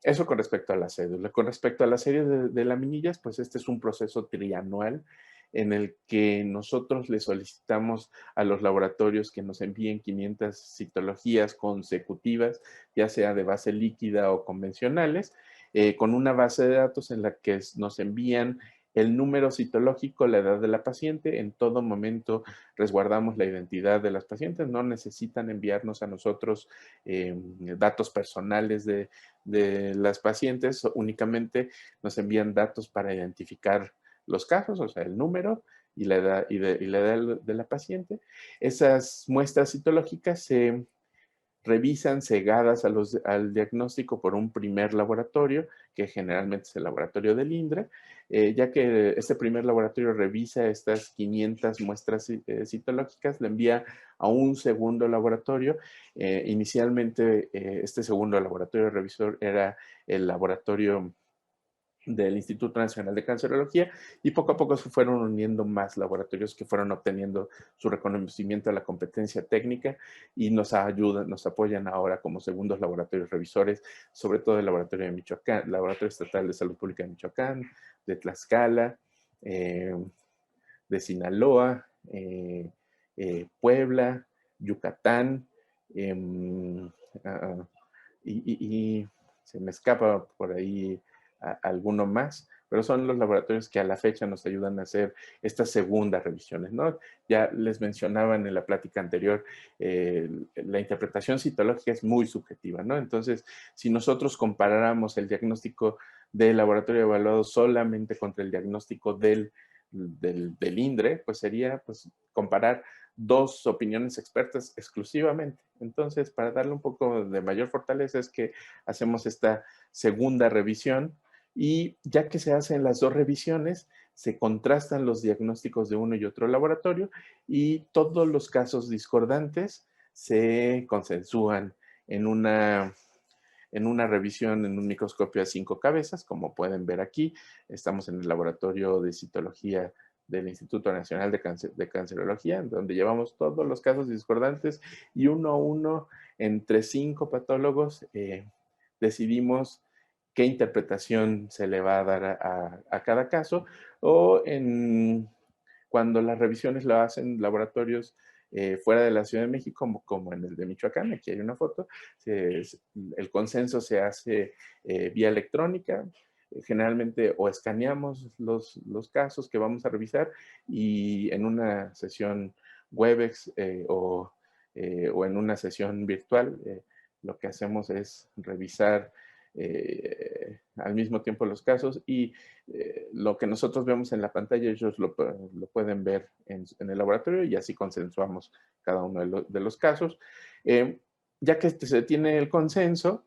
Eso con respecto a la cédula. Con respecto a la serie de laminillas, pues este es un proceso trianual en el que nosotros le solicitamos a los laboratorios que nos envíen 500 citologías consecutivas, ya sea de base líquida o convencionales, con una base de datos en la que nos envían el número citológico, la edad de la paciente. En todo momento resguardamos la identidad de las pacientes, no necesitan enviarnos a nosotros datos personales de las pacientes, únicamente nos envían datos para identificar los casos, o sea, el número y la edad, y la edad de la paciente. Esas muestras citológicas se revisan cegadas al diagnóstico por un primer laboratorio, que generalmente es el laboratorio del INDRE, ya que este primer laboratorio revisa estas 500 muestras citológicas, le envía a un segundo laboratorio. Inicialmente, este segundo laboratorio revisor era el laboratorio del Instituto Nacional de Cancerología, y poco a poco se fueron uniendo más laboratorios que fueron obteniendo su reconocimiento a la competencia técnica y nos ayudan, nos apoyan ahora como segundos laboratorios revisores, sobre todo el laboratorio de Michoacán, Laboratorio Estatal de Salud Pública de Michoacán, de Tlaxcala, de Sinaloa, Puebla, Yucatán, uh, y se me escapa por ahí alguno más, pero son los laboratorios que a la fecha nos ayudan a hacer estas segundas revisiones, ¿no? Ya les mencionaban en la plática anterior, la interpretación citológica es muy subjetiva, ¿no? Entonces, si nosotros comparáramos el diagnóstico del laboratorio evaluado solamente contra el diagnóstico del INDRE, pues sería pues, comparar 2 opiniones expertas exclusivamente. Entonces, para darle un poco de mayor fortaleza es que hacemos esta segunda revisión y ya que se hacen las 2 revisiones, se contrastan los diagnósticos de uno y otro laboratorio y todos los casos discordantes se consensúan en una revisión en un microscopio a 5 cabezas, como pueden ver aquí. Estamos en el laboratorio de citología del Instituto Nacional de Cancerología, donde llevamos todos los casos discordantes y uno a uno, entre 5 patólogos, decidimos qué interpretación se le va a dar a cada caso, o cuando las revisiones lo hacen laboratorios fuera de la Ciudad de México, como en el de Michoacán, aquí hay una foto, el consenso se hace vía electrónica, generalmente o escaneamos los casos que vamos a revisar y en una sesión Webex o en una sesión virtual, lo que hacemos es revisar al mismo tiempo los casos y lo que nosotros vemos en la pantalla ellos lo pueden ver en el laboratorio y así consensuamos cada uno de los casos. Ya que se tiene el consenso,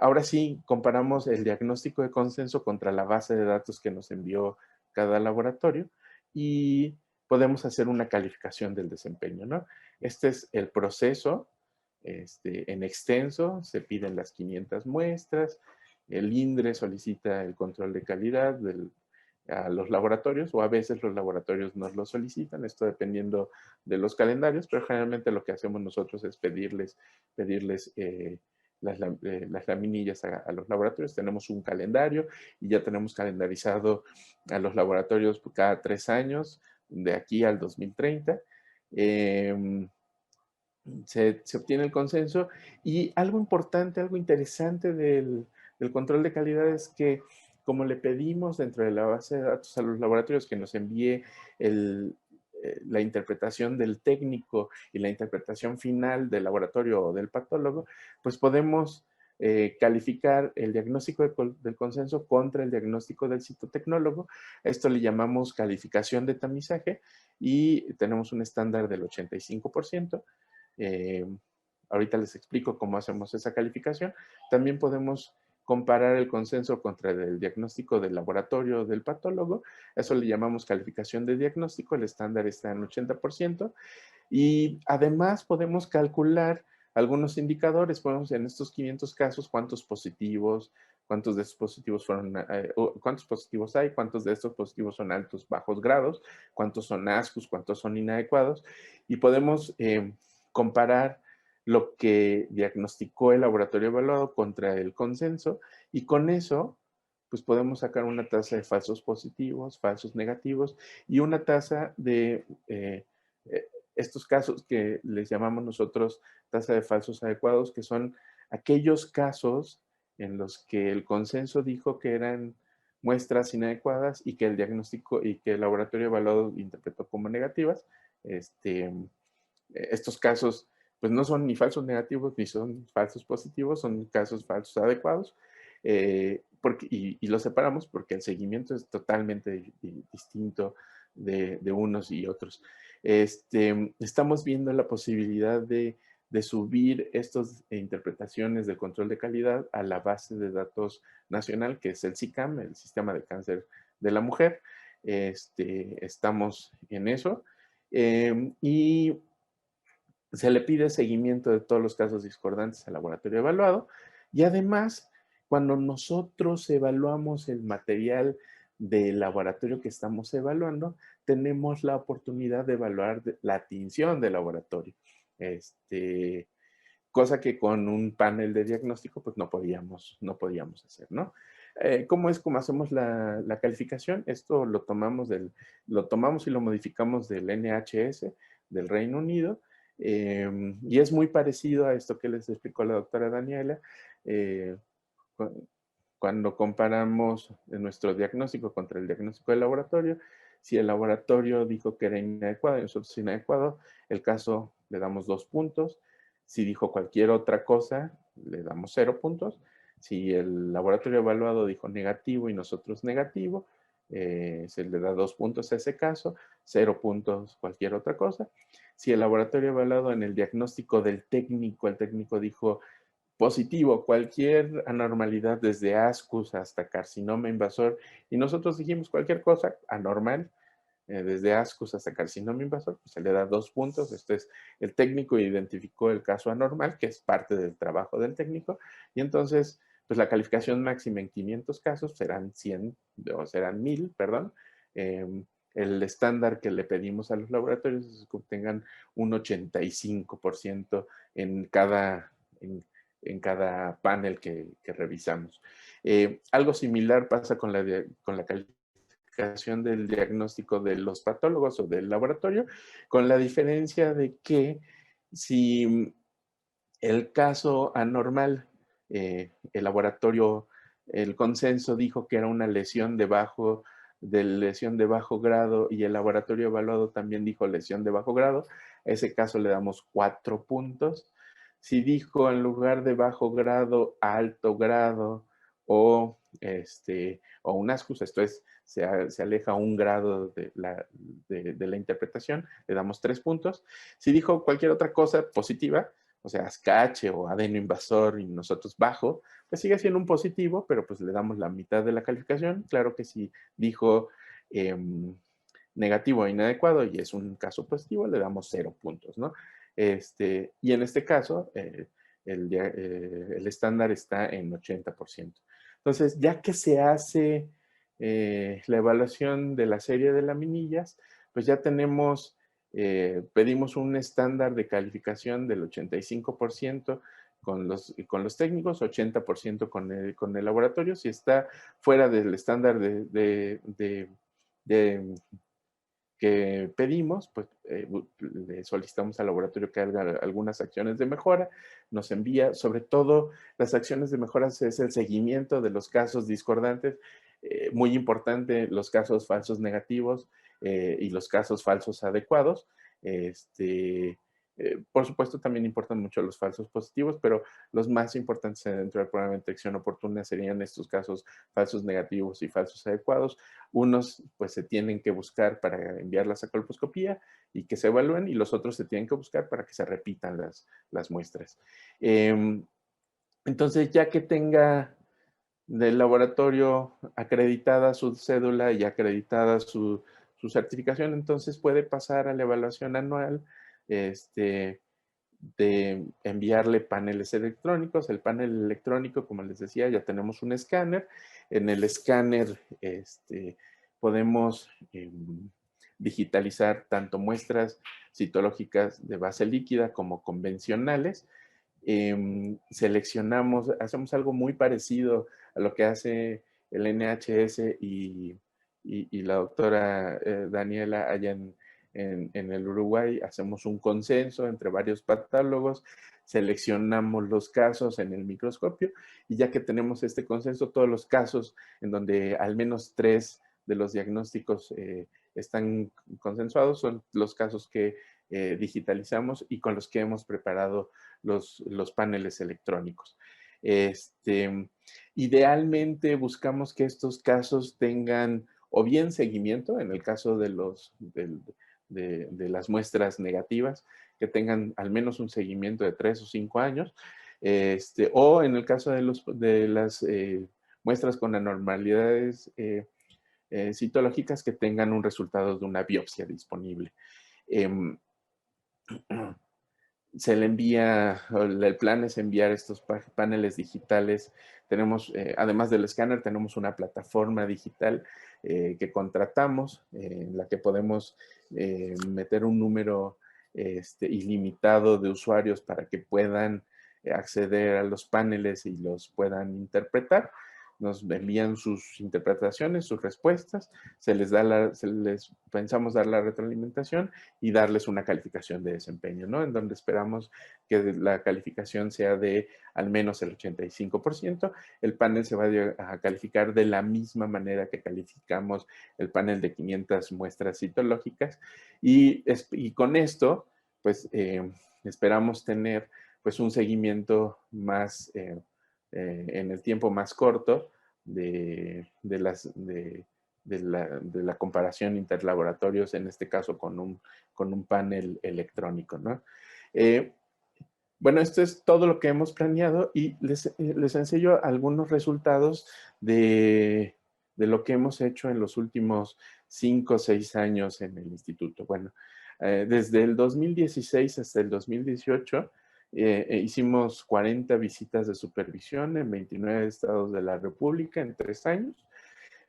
ahora sí comparamos el diagnóstico de consenso contra la base de datos que nos envió cada laboratorio y podemos hacer una calificación del desempeño, ¿no? Este es el proceso. En extenso, se piden las 500 muestras, el INDRE solicita el control de calidad a los laboratorios, o a veces los laboratorios nos lo solicitan, esto dependiendo de los calendarios, pero generalmente lo que hacemos nosotros es pedirles las laminillas a los laboratorios. Tenemos un calendario y ya tenemos calendarizado a los laboratorios cada 3 años, de aquí al 2030. Se obtiene el consenso y algo importante, algo interesante del control de calidad es que como le pedimos dentro de la base de datos a los laboratorios que nos envíe la interpretación del técnico y la interpretación final del laboratorio o del patólogo, pues podemos calificar el diagnóstico del consenso contra el diagnóstico del citotecnólogo. Esto le llamamos calificación de tamizaje y tenemos un estándar del 85%. Ahorita les explico cómo hacemos esa calificación. También podemos comparar el consenso contra el diagnóstico del laboratorio del patólogo. Eso le llamamos calificación de diagnóstico. El estándar está en 80%. Y además podemos calcular algunos indicadores. Podemos en estos 500 casos cuántos positivos, cuántos de estos positivos cuántos positivos hay, cuántos de estos positivos son altos, bajos grados, cuántos son ASCUS, cuántos son inadecuados. Y podemos comparar lo que diagnosticó el laboratorio evaluado contra el consenso y con eso pues podemos sacar una tasa de falsos positivos, falsos negativos y una tasa de estos casos que les llamamos nosotros tasa de falsos adecuados, que son aquellos casos en los que el consenso dijo que eran muestras inadecuadas y que el diagnóstico y que el laboratorio evaluado interpretó como negativas. Estos casos pues no son ni falsos negativos ni son falsos positivos, son casos falsos adecuados, y los separamos porque el seguimiento es totalmente distinto de unos y otros. Estamos viendo la posibilidad de subir estas interpretaciones del control de calidad a la base de datos nacional, que es el SICAM, el Sistema de Cáncer de la Mujer. Estamos en eso. Y se le pide seguimiento de todos los casos discordantes al laboratorio evaluado y además, cuando nosotros evaluamos el material del laboratorio que estamos evaluando, tenemos la oportunidad de evaluar la tinción del laboratorio. Cosa que con un panel de diagnóstico pues no podíamos hacer, ¿no? ¿Cómo hacemos la calificación? Esto lo tomamos y lo modificamos del NHS del Reino Unido. Y es muy parecido a esto que les explicó la doctora Daniela. Cuando comparamos nuestro diagnóstico contra el diagnóstico del laboratorio, si el laboratorio dijo que era inadecuado y nosotros inadecuado, el caso le damos 2 puntos. Si dijo cualquier otra cosa, le damos 0 puntos. Si el laboratorio evaluado dijo negativo y nosotros negativo, se le da 2 puntos a ese caso, 0 puntos cualquier otra cosa. si el laboratorio evaluado en el diagnóstico del técnico, el técnico dijo positivo, cualquier anormalidad desde ascus hasta carcinoma invasor, y nosotros dijimos cualquier cosa anormal, desde ascus hasta carcinoma invasor, pues se le da 2 puntos. Esto es, el técnico identificó el caso anormal, que es parte del trabajo del técnico, y entonces, pues la calificación máxima en 500 casos serán 100, o serán 1000, perdón. El estándar que le pedimos a los laboratorios es que obtengan un 85% en cada panel que revisamos. Algo similar pasa con la calificación del diagnóstico de los patólogos o del laboratorio, con la diferencia de que si el caso anormal, el laboratorio, el consenso dijo que era una lesión de bajo grado y el laboratorio evaluado también dijo lesión de bajo grado, a ese caso le damos 4 puntos. Si dijo en lugar de bajo grado, alto grado o, o un ascus, esto es, se aleja un grado de la interpretación, le damos 3 puntos. Si dijo cualquier otra cosa positiva, o sea, ASCAH o adenoinvasor y nosotros bajo, pues sigue siendo un positivo, pero pues le damos la mitad de la calificación. Claro que si dijo negativo e inadecuado y es un caso positivo, le damos 0 puntos, ¿no? Y en este caso, el estándar está en 80%. Entonces, ya que se hace la evaluación de la serie de laminillas, pues ya tenemos, pedimos un estándar de calificación del 85% con los técnicos, 80% con el laboratorio. Si está fuera del estándar que pedimos, pues le solicitamos al laboratorio que haga algunas acciones de mejora, nos envía, sobre todo las acciones de mejora es el seguimiento de los casos discordantes, muy importante los casos falsos negativos y los casos falsos adecuados. Por supuesto, también importan mucho los falsos positivos, pero los más importantes dentro del programa de detección oportuna serían estos casos falsos negativos y falsos adecuados. Unos pues se tienen que buscar para enviarlas a colposcopía y que se evalúen, y los otros se tienen que buscar para que se repitan las muestras. Entonces, ya que tenga del laboratorio acreditada su cédula y acreditada su certificación, entonces puede pasar a la evaluación anual, de enviarle paneles electrónicos. El panel electrónico, como les decía, ya tenemos un escáner. En el escáner podemos digitalizar tanto muestras citológicas de base líquida como convencionales. Seleccionamos, hacemos algo muy parecido a lo que hace el NHS y la doctora Daniela allá en el Uruguay. Hacemos un consenso entre varios patólogos, seleccionamos los casos en el microscopio y ya que tenemos este consenso, todos los casos en donde al menos 3 de los diagnósticos están consensuados son los casos que digitalizamos y con los que hemos preparado los paneles electrónicos. Idealmente buscamos que estos casos tengan o bien seguimiento, en el caso de las muestras negativas, que tengan al menos un seguimiento de 3 o 5 años, o en el caso de las muestras con anormalidades citológicas que tengan un resultado de una biopsia disponible. Se le envía, el plan es enviar estos paneles digitales. Tenemos, además del escáner, tenemos una plataforma digital que contratamos, en la que podemos meter un número ilimitado de usuarios para que puedan acceder a los paneles y los puedan interpretar. Nos envían sus interpretaciones, sus respuestas, pensamos dar la retroalimentación y darles una calificación de desempeño, ¿no? En donde esperamos que la calificación sea de al menos el 85%. El panel se va a calificar de la misma manera que calificamos el panel de 500 muestras citológicas y con esto, pues, esperamos tener pues un seguimiento más en el tiempo más corto de de la comparación interlaboratorios, en este caso con un panel electrónico, ¿no? Bueno, esto es todo lo que hemos planeado y les enseño algunos resultados de lo que hemos hecho en los últimos 5 o 6 años en el instituto. Bueno, desde el 2016 hasta el 2018 hicimos 40 visitas de supervisión en 29 estados de la República en 3 años.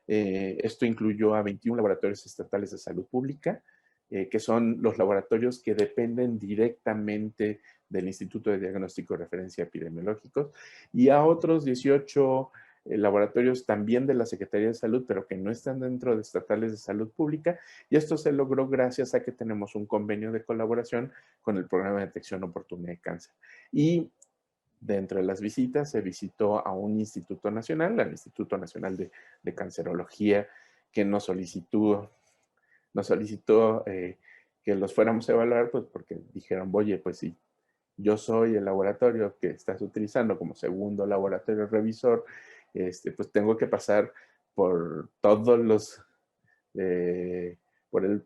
Esto incluyó a 21 laboratorios estatales de salud pública, que son los laboratorios que dependen directamente del Instituto de Diagnóstico y Referencia Epidemiológicos, y a otros 18 laboratorios también de la Secretaría de Salud, pero que no están dentro de estatales de salud pública, y esto se logró gracias a que tenemos un convenio de colaboración con el Programa de Detección Oportuna de Cáncer. Y dentro de las visitas se visitó a un instituto nacional, al Instituto Nacional de Cancerología, que nos solicitó que los fuéramos a evaluar, pues porque dijeron, oye, pues si yo soy el laboratorio que estás utilizando como segundo laboratorio revisor, pues tengo que pasar por todos los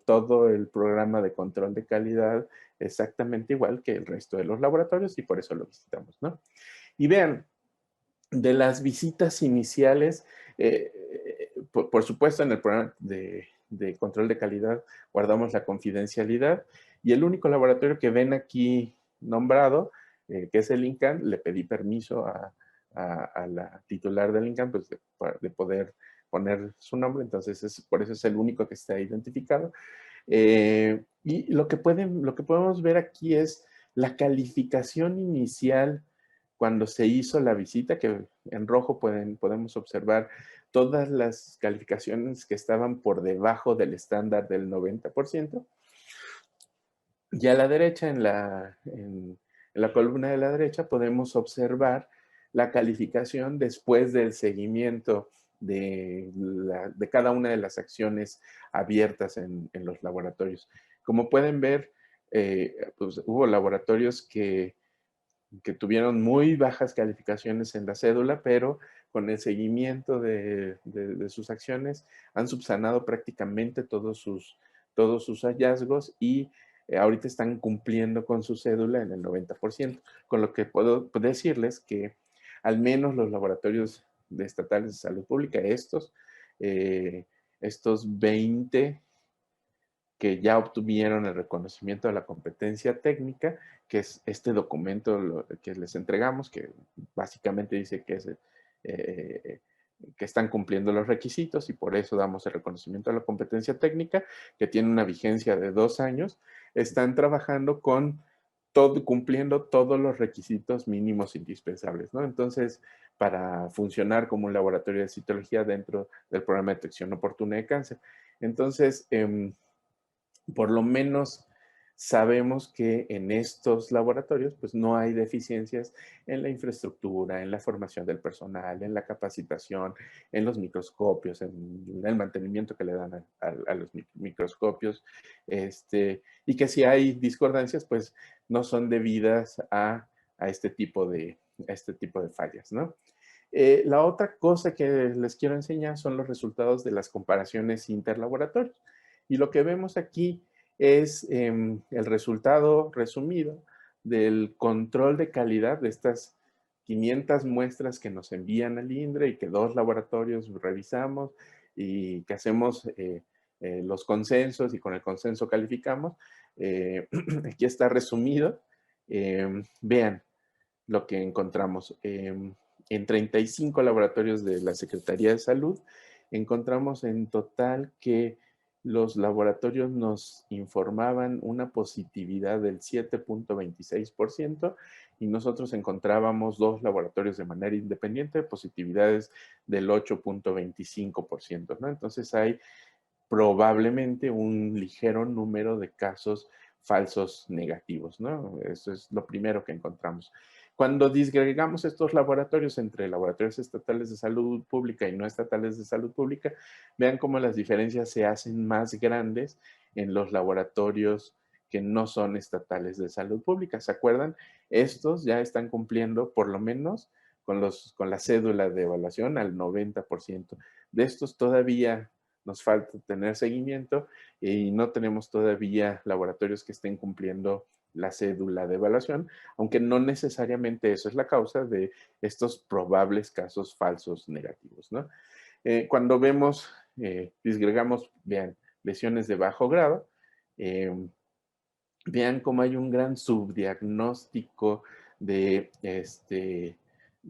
todo el programa de control de calidad exactamente igual que el resto de los laboratorios y por eso lo visitamos, ¿no? Y vean, de las visitas iniciales, por supuesto en el programa de control de calidad guardamos la confidencialidad y el único laboratorio que ven aquí nombrado, que es el INCAN, le pedí permiso a la titular del INCAN pues, de poder poner su nombre, entonces por eso es el único que está identificado. Y lo que podemos ver aquí es la calificación inicial cuando se hizo la visita, que en rojo podemos observar todas las calificaciones que estaban por debajo del estándar del 90%. Y a la derecha, en la columna de la derecha, podemos observar la calificación después del seguimiento de cada una de las acciones abiertas en los laboratorios. Como pueden ver, pues, hubo laboratorios que tuvieron muy bajas calificaciones en la cédula, pero con el seguimiento de sus acciones han subsanado prácticamente todos sus hallazgos y ahorita están cumpliendo con su cédula en el 90%, con lo que puedo decirles que al menos los laboratorios estatales de salud pública, estos 20 que ya obtuvieron el reconocimiento de la competencia técnica, que es este documento que les entregamos, que básicamente dice que están cumpliendo los requisitos y por eso damos el reconocimiento de la competencia técnica, que tiene una vigencia de 2 años, están trabajando cumpliendo todos los requisitos mínimos indispensables, ¿no? Entonces, para funcionar como un laboratorio de citología dentro del programa de detección oportuna de cáncer. Entonces, por lo menos sabemos que en estos laboratorios pues no hay deficiencias en la infraestructura, en la formación del personal, en la capacitación, en los microscopios, en el mantenimiento que le dan a los microscopios, y que si hay discordancias pues no son debidas a este tipo de fallas, ¿no? La otra cosa que les quiero enseñar son los resultados de las comparaciones interlaboratorios. Y lo que vemos aquí es el resultado resumido del control de calidad de estas 500 muestras que nos envían al INDRE y que 2 laboratorios revisamos y que hacemos los consensos y con el consenso calificamos. Aquí está resumido. Vean lo que encontramos. En 35 laboratorios de la Secretaría de Salud, encontramos en total que los laboratorios nos informaban una positividad del 7.26% y nosotros encontrábamos 2 laboratorios de manera independiente, positividades del 8.25%, ¿no? Entonces hay probablemente un ligero número de casos falsos negativos, ¿no? Eso es lo primero que encontramos. Cuando disgregamos estos laboratorios entre laboratorios estatales de salud pública y no estatales de salud pública, vean cómo las diferencias se hacen más grandes en los laboratorios que no son estatales de salud pública. ¿Se acuerdan? Estos ya están cumpliendo por lo menos con la cédula de evaluación al 90%. De estos todavía nos falta tener seguimiento y no tenemos todavía laboratorios que estén cumpliendo la cédula de evaluación, aunque no necesariamente eso es la causa de estos probables casos falsos negativos, ¿no? Cuando vemos, disgregamos, vean, lesiones de bajo grado, eh, vean cómo hay un gran subdiagnóstico de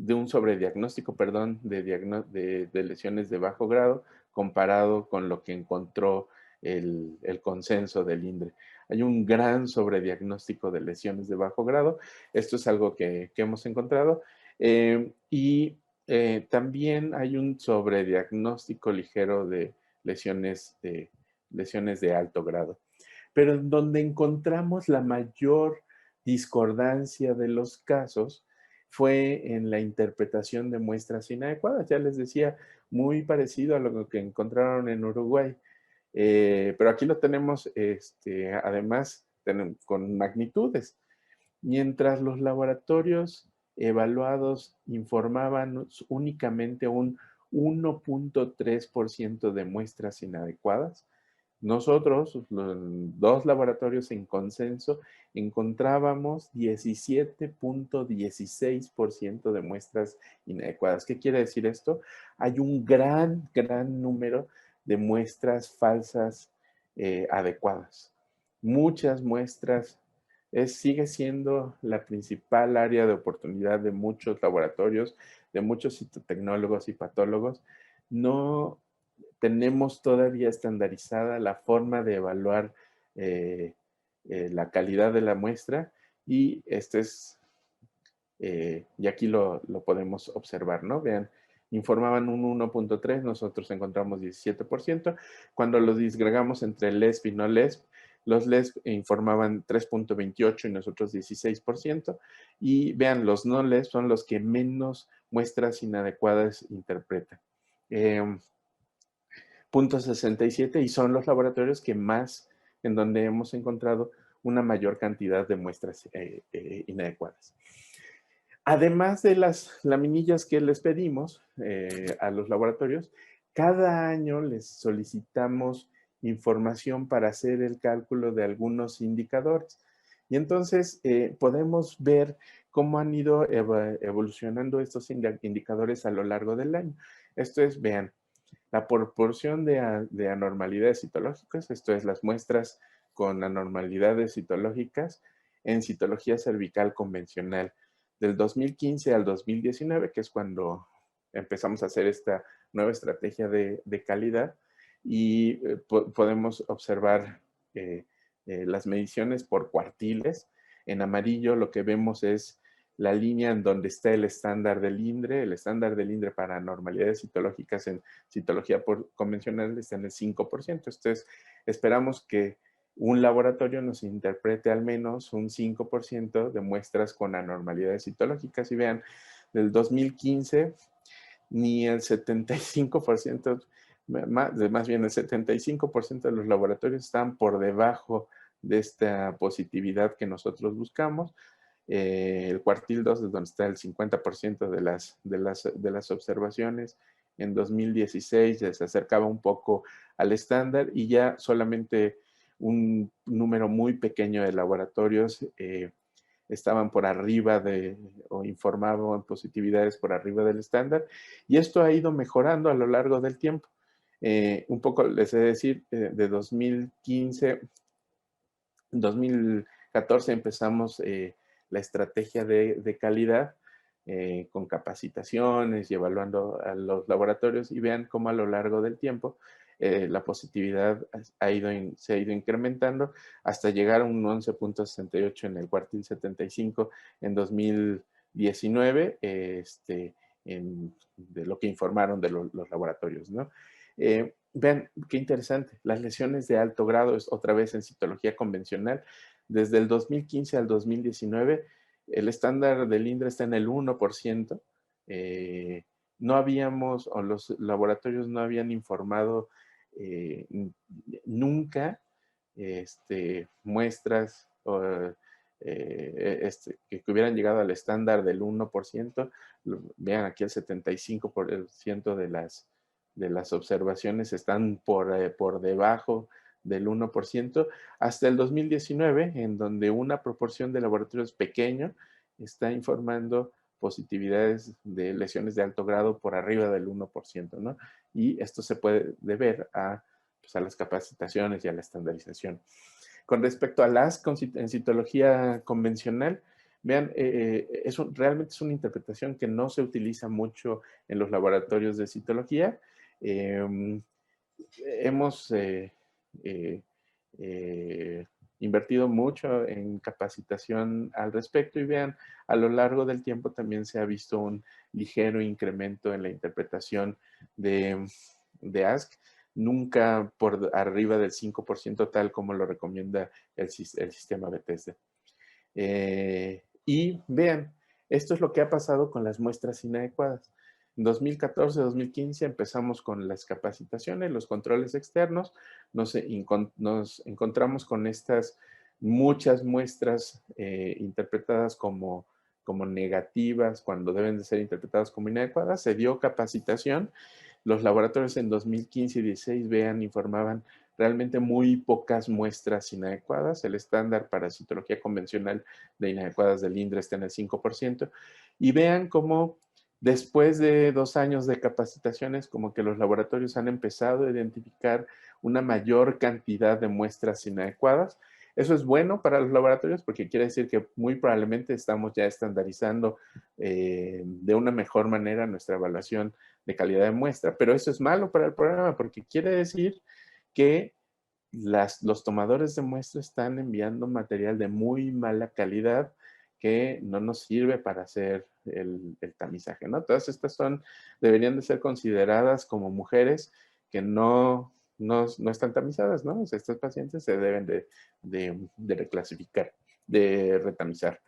un sobrediagnóstico, perdón, de lesiones de bajo grado comparado con lo que encontró el consenso del INDRE. Hay un gran sobrediagnóstico de lesiones de bajo grado. Esto es algo que hemos encontrado. También hay un sobrediagnóstico ligero de lesiones de alto grado, pero en donde encontramos la mayor discordancia de los casos fue en la interpretación de muestras inadecuadas. Ya les decía, muy parecido a lo que encontraron en Uruguay. Pero aquí lo tenemos, además, con magnitudes. Mientras los laboratorios evaluados informaban únicamente un 1.3% de muestras inadecuadas, nosotros, los dos laboratorios en consenso, encontrábamos 17.16% de muestras inadecuadas. ¿Qué quiere decir esto? Hay un gran número de muestras falsas adecuadas. Muchas muestras. Sigue siendo la principal área de oportunidad de muchos laboratorios, de muchos citotecnólogos y patólogos. No tenemos todavía estandarizada la forma de evaluar la calidad de la muestra y y aquí lo podemos observar, ¿no? Vean, informaban un 1.3, nosotros encontramos 17%. Cuando los disgregamos entre LESP y no LESP, los LESP informaban 3.28 y nosotros 16%. Y vean, los no LESP son los que menos muestras inadecuadas interpretan. .67 y son los laboratorios que más, en donde hemos encontrado una mayor cantidad de muestras inadecuadas. Además de las laminillas que les pedimos a los laboratorios, cada año les solicitamos información para hacer el cálculo de algunos indicadores. Y entonces podemos ver cómo han ido evolucionando estos indicadores a lo largo del año. Esto es, vean, la proporción de anormalidades citológicas, esto es, las muestras con anormalidades citológicas en citología cervical convencional del 2015 al 2019, que es cuando empezamos a hacer esta nueva estrategia de calidad, y podemos observar las mediciones por cuartiles. En amarillo lo que vemos es la línea en donde está el estándar del INDRE. El estándar del INDRE para anormalidades citológicas en citología convencional está en el 5%. Entonces, esperamos que un laboratorio nos interprete al menos un 5% de muestras con anormalidades citológicas. Y vean, del 2015, ni el 75%, más bien el 75% de los laboratorios están por debajo de esta positividad que nosotros buscamos. El cuartil 2 es donde está el 50% de las observaciones. En 2016 ya se acercaba un poco al estándar y ya solamente un número muy pequeño de laboratorios estaban por arriba o informaban positividades por arriba del estándar. Y esto ha ido mejorando a lo largo del tiempo. Un poco les he de decir, de 2015, 2014 empezamos la estrategia de calidad con capacitaciones y evaluando a los laboratorios y vean cómo a lo largo del tiempo la positividad se ha ido incrementando hasta llegar a un 11.68 en el cuartil 75 en 2019, de lo que informaron de los laboratorios, ¿no? Vean, qué interesante. Las lesiones de alto grado, es otra vez en citología convencional, desde el 2015 al 2019, el estándar del INDRE está en el 1%. No habíamos, o los laboratorios no habían informado nunca muestras que hubieran llegado al estándar del 1%. Vean aquí el 75% de las observaciones están por debajo del 1%, hasta el 2019, en donde una proporción de laboratorios pequeño está informando positividades de lesiones de alto grado por arriba del 1%, ¿no? Y esto se puede deber pues, a las capacitaciones y a la estandarización. Con respecto a las en citología convencional, vean, realmente es una interpretación que no se utiliza mucho en los laboratorios de citología. Hemos invertido mucho en capacitación al respecto y vean, a lo largo del tiempo también se ha visto un ligero incremento en la interpretación de ASC, nunca por arriba del 5% tal como lo recomienda el sistema Bethesda. Y vean, esto es lo que ha pasado con las muestras inadecuadas. En 2014-2015 empezamos con las capacitaciones, los controles externos, nos encontramos con estas muchas muestras interpretadas como negativas cuando deben de ser interpretadas como inadecuadas. Se dio capacitación. Los laboratorios en 2015 y 2016, vean, informaban realmente muy pocas muestras inadecuadas. El estándar para citología convencional de inadecuadas del INDRE está en el 5%. Y vean cómo después de 2 años de capacitaciones, como que los laboratorios han empezado a identificar una mayor cantidad de muestras inadecuadas. Eso es bueno para los laboratorios porque quiere decir que muy probablemente estamos ya estandarizando de una mejor manera nuestra evaluación de calidad de muestra, pero eso es malo para el programa porque quiere decir que los tomadores de muestra están enviando material de muy mala calidad que no nos sirve para hacer el tamizaje, ¿no? Todas estas deberían de ser consideradas como mujeres que no están tamizadas, ¿no? O sea, estos pacientes se deben de reclasificar, de retamizar.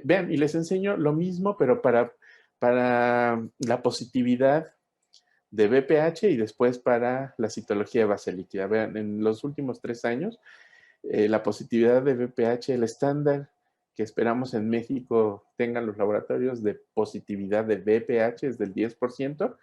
Vean, y les enseño lo mismo, pero para la positividad de BPH y después para la citología de base líquida. Vean, en los últimos 3 años, la positividad de BPH, el estándar que esperamos en México tengan los laboratorios de positividad de BPH es del 10%,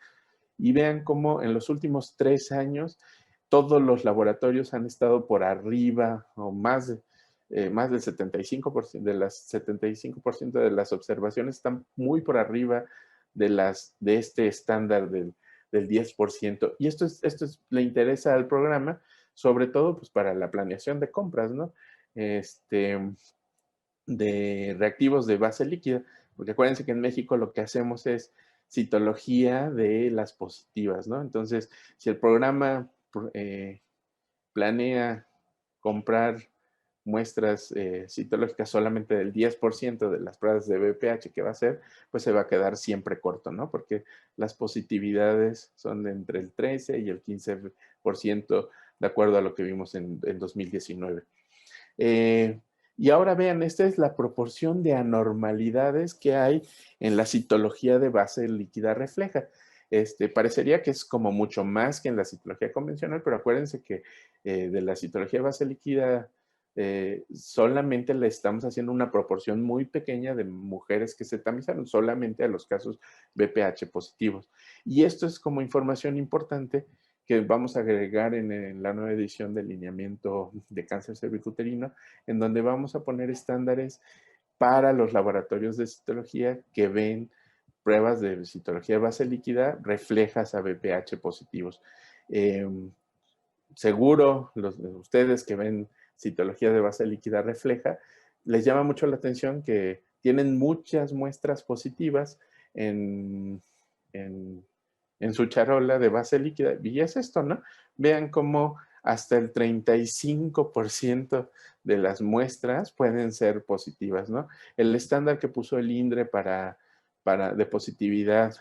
y vean cómo en los últimos 3 años todos los laboratorios han estado por arriba o más del 75%, de las 75% de las observaciones están muy por arriba de este estándar del 10%. Y esto le interesa al programa, sobre todo pues, para la planeación de compras, ¿no? De reactivos de base líquida, porque acuérdense que en México lo que hacemos es citología de las positivas, ¿no? Entonces, si el programa planea comprar muestras citológicas solamente del 10% de las pruebas de BPH que va a hacer, pues se va a quedar siempre corto, ¿no? Porque las positividades son de entre el 13 y el 15%, de acuerdo a lo que vimos en 2019. Y ahora vean, esta es la proporción de anormalidades que hay en la citología de base líquida refleja. Parecería que es como mucho más que en la citología convencional, pero acuérdense que de la citología de base líquida solamente le estamos haciendo una proporción muy pequeña de mujeres que se tamizaron, solamente a los casos BPH positivos. Y esto es como información importante que vamos a agregar en la nueva edición del lineamiento de cáncer cervicuterino, en donde vamos a poner estándares para los laboratorios de citología que ven pruebas de citología de base líquida reflejas a BPH positivos. Seguro ustedes que ven citología de base líquida refleja, les llama mucho la atención que tienen muchas muestras positivas en su charola de base líquida. Y es esto, ¿no? Vean cómo hasta el 35% de las muestras pueden ser positivas, ¿no? El estándar que puso el INDRE de positividad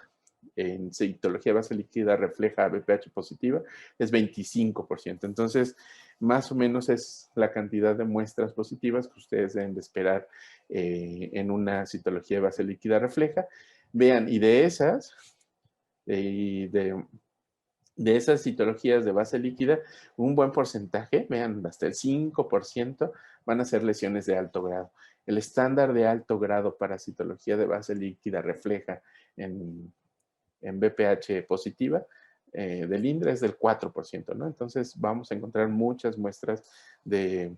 en citología de base líquida refleja BPH positiva es 25%. Entonces, más o menos es la cantidad de muestras positivas que ustedes deben de esperar en una citología de base líquida refleja. Vean, y de esas, de esas citologías de base líquida, un buen porcentaje, vean, hasta el 5% van a ser lesiones de alto grado. El estándar de alto grado para citología de base líquida refleja en BPH positiva del INDRE es del 4%, ¿no? Entonces vamos a encontrar muchas muestras de,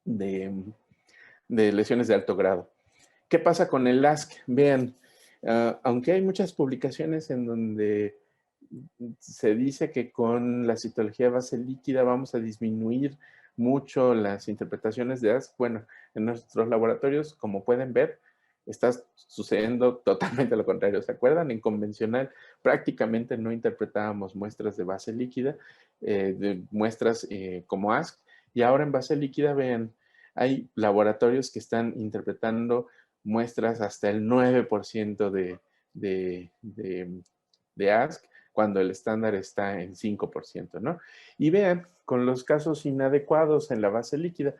de, de lesiones de alto grado. ¿Qué pasa con el ASC? Vean, aunque hay muchas publicaciones en donde se dice que con la citología de base líquida vamos a disminuir mucho las interpretaciones de ASC, bueno, en nuestros laboratorios, como pueden ver, está sucediendo totalmente lo contrario. ¿Se acuerdan? En convencional prácticamente no interpretábamos muestras de base líquida, de muestras como ASC, y ahora en base líquida, vean, hay laboratorios que están interpretando muestras hasta el 9% de ASC, cuando el estándar está en 5%, ¿no? Y vean, con los casos inadecuados en la base líquida,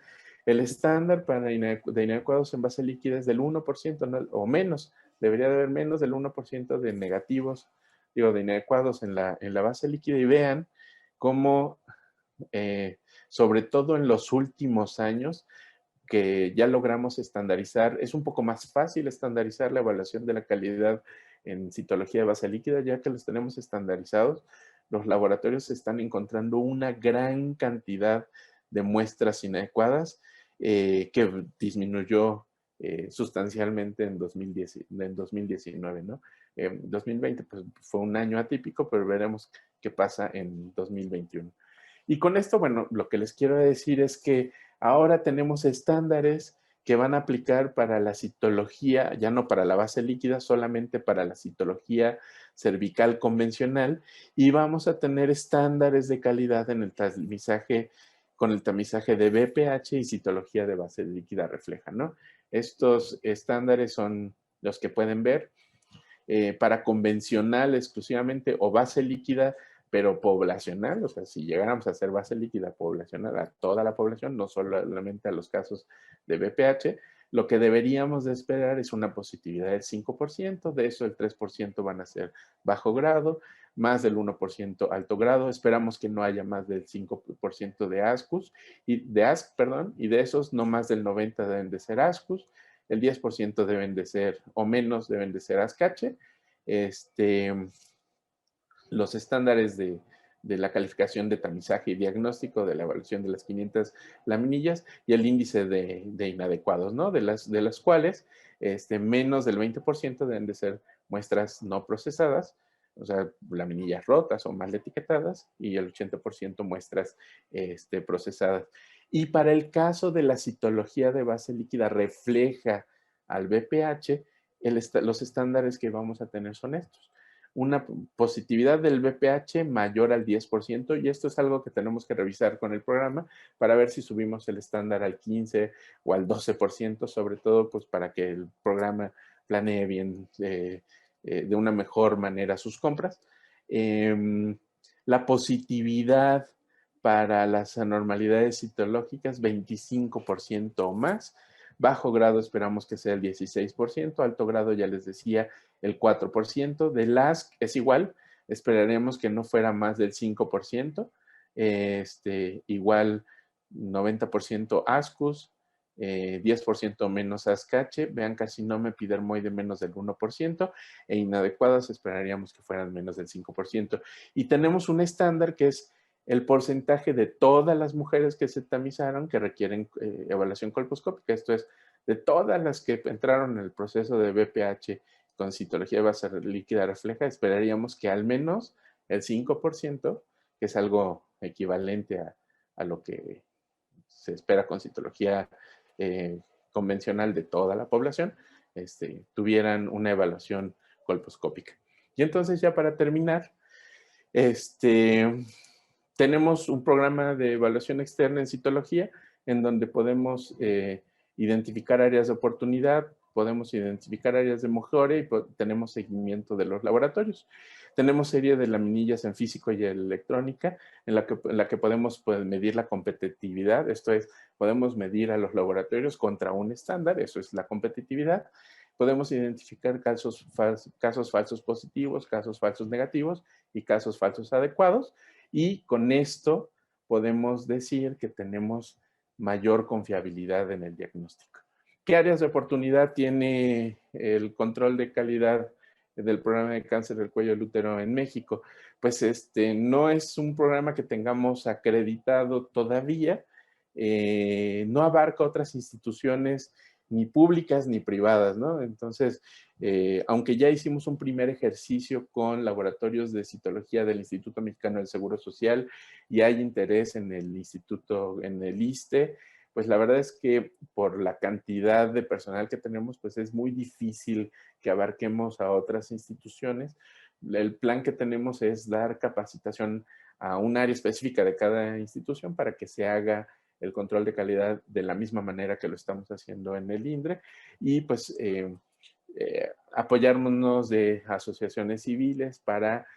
el estándar de inadecuados en base líquida es del 1%, ¿no? O menos, debería de haber menos del 1% de negativos, digo, de inadecuados en la base líquida, y vean cómo, sobre todo en los últimos años, que ya logramos estandarizar, es un poco más fácil estandarizar la evaluación de la calidad en citología de base líquida, ya que los tenemos estandarizados. Los laboratorios están encontrando una gran cantidad de muestras inadecuadas que disminuyó sustancialmente en 2019, ¿no? 2020 pues, fue un año atípico, pero veremos qué pasa en 2021. Y con esto, bueno, lo que les quiero decir es que ahora tenemos estándares que van a aplicar para la citología, ya no para la base líquida, solamente para la citología cervical convencional, y vamos a tener estándares de calidad en el tamizaje, con el tamizaje de BPH y citología de base líquida refleja, ¿no? Estos estándares son los que pueden ver. Para convencional exclusivamente o base líquida, pero poblacional, o sea, si llegáramos a hacer base líquida poblacional a toda la población, no solamente a los casos de BPH, lo que deberíamos de esperar es una positividad del 5%, de eso el 3% van a ser bajo grado, más del 1% alto grado, esperamos que no haya más del 5% de ASCUS, de ASC, perdón, y de esos no más del 90% deben de ser ASCUS, el 10% deben de ser, o menos, deben de ser ASCACHE. Los estándares de la calificación de tamizaje y diagnóstico de la evaluación de las 500 laminillas y el índice de inadecuados, ¿no? De las cuales menos del 20% deben de ser muestras no procesadas, o sea, laminillas rotas o mal etiquetadas, y el 80% muestras procesadas. Y para el caso de la citología de base líquida refleja al BPH, los estándares que vamos a tener son estos. Una positividad del BPH mayor al 10%, y esto es algo que tenemos que revisar con el programa para ver si subimos el estándar al 15 o al 12%, sobre todo pues para que el programa planee bien de una mejor manera sus compras. La positividad para las anormalidades citológicas, 25% o más. Bajo grado esperamos que sea el 16%, alto grado ya les decía el 4%, del ASC es igual, esperaremos que no fuera más del 5%, igual 90% ASCUS, 10% menos ASCACHE, vean carcinoma epidermoide menos del 1%, e inadecuadas esperaríamos que fueran menos del 5%. Y tenemos un estándar que es el porcentaje de todas las mujeres que se tamizaron que requieren evaluación colposcópica, esto es, de todas las que entraron en el proceso de BPH con citología de base líquida refleja, esperaríamos que al menos el 5%, que es algo equivalente a lo que se espera con citología convencional de toda la población, tuvieran una evaluación colposcópica. Y entonces ya para terminar, tenemos un programa de evaluación externa en citología en donde podemos identificar áreas de oportunidad, podemos identificar áreas de mejora y tenemos seguimiento de los laboratorios. Tenemos serie de laminillas en físico y electrónica en la que podemos medir la competitividad, esto es, podemos medir a los laboratorios contra un estándar, eso es la competitividad. Podemos identificar casos falsos positivos, casos falsos negativos y casos falsos adecuados. Y con esto podemos decir que tenemos mayor confiabilidad en el diagnóstico. ¿Qué áreas de oportunidad tiene el control de calidad del programa de cáncer del cuello del útero en México. Pues no es un programa que tengamos acreditado todavía, no abarca otras instituciones ni públicas ni privadas, ¿no? Entonces, aunque ya hicimos un primer ejercicio con laboratorios de citología del Instituto Mexicano del Seguro Social y hay interés en el instituto, en el ISSSTE, pues la verdad es que por la cantidad de personal que tenemos, pues es muy difícil que abarquemos a otras instituciones. El plan que tenemos es dar capacitación a un área específica de cada institución para que se haga el control de calidad de la misma manera que lo estamos haciendo en el INDRE y pues apoyarnos de asociaciones civiles para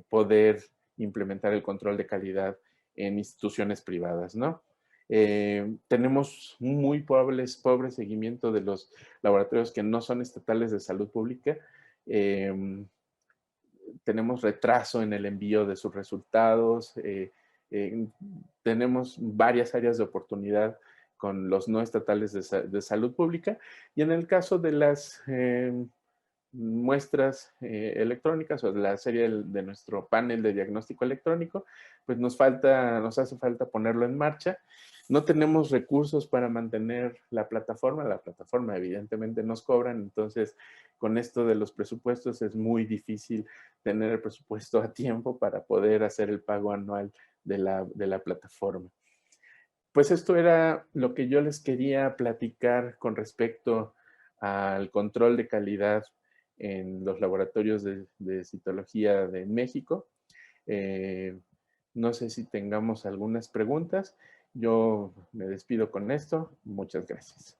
poder implementar el control de calidad en instituciones privadas, ¿no? Tenemos un muy pobre seguimiento de los laboratorios que no son estatales de salud pública. Tenemos retraso en el envío de sus resultados. Tenemos varias áreas de oportunidad con los no estatales de salud pública. Y en el caso de las muestras electrónicas o de la serie de nuestro panel de diagnóstico electrónico, pues nos hace falta ponerlo en marcha. No tenemos recursos para mantener la plataforma evidentemente nos cobran, entonces con esto de los presupuestos es muy difícil tener el presupuesto a tiempo para poder hacer el pago anual de la plataforma. Pues esto era lo que yo les quería platicar con respecto al control de calidad en los laboratorios de citología de México. No sé si tengamos algunas preguntas. Yo me despido con esto. Muchas gracias.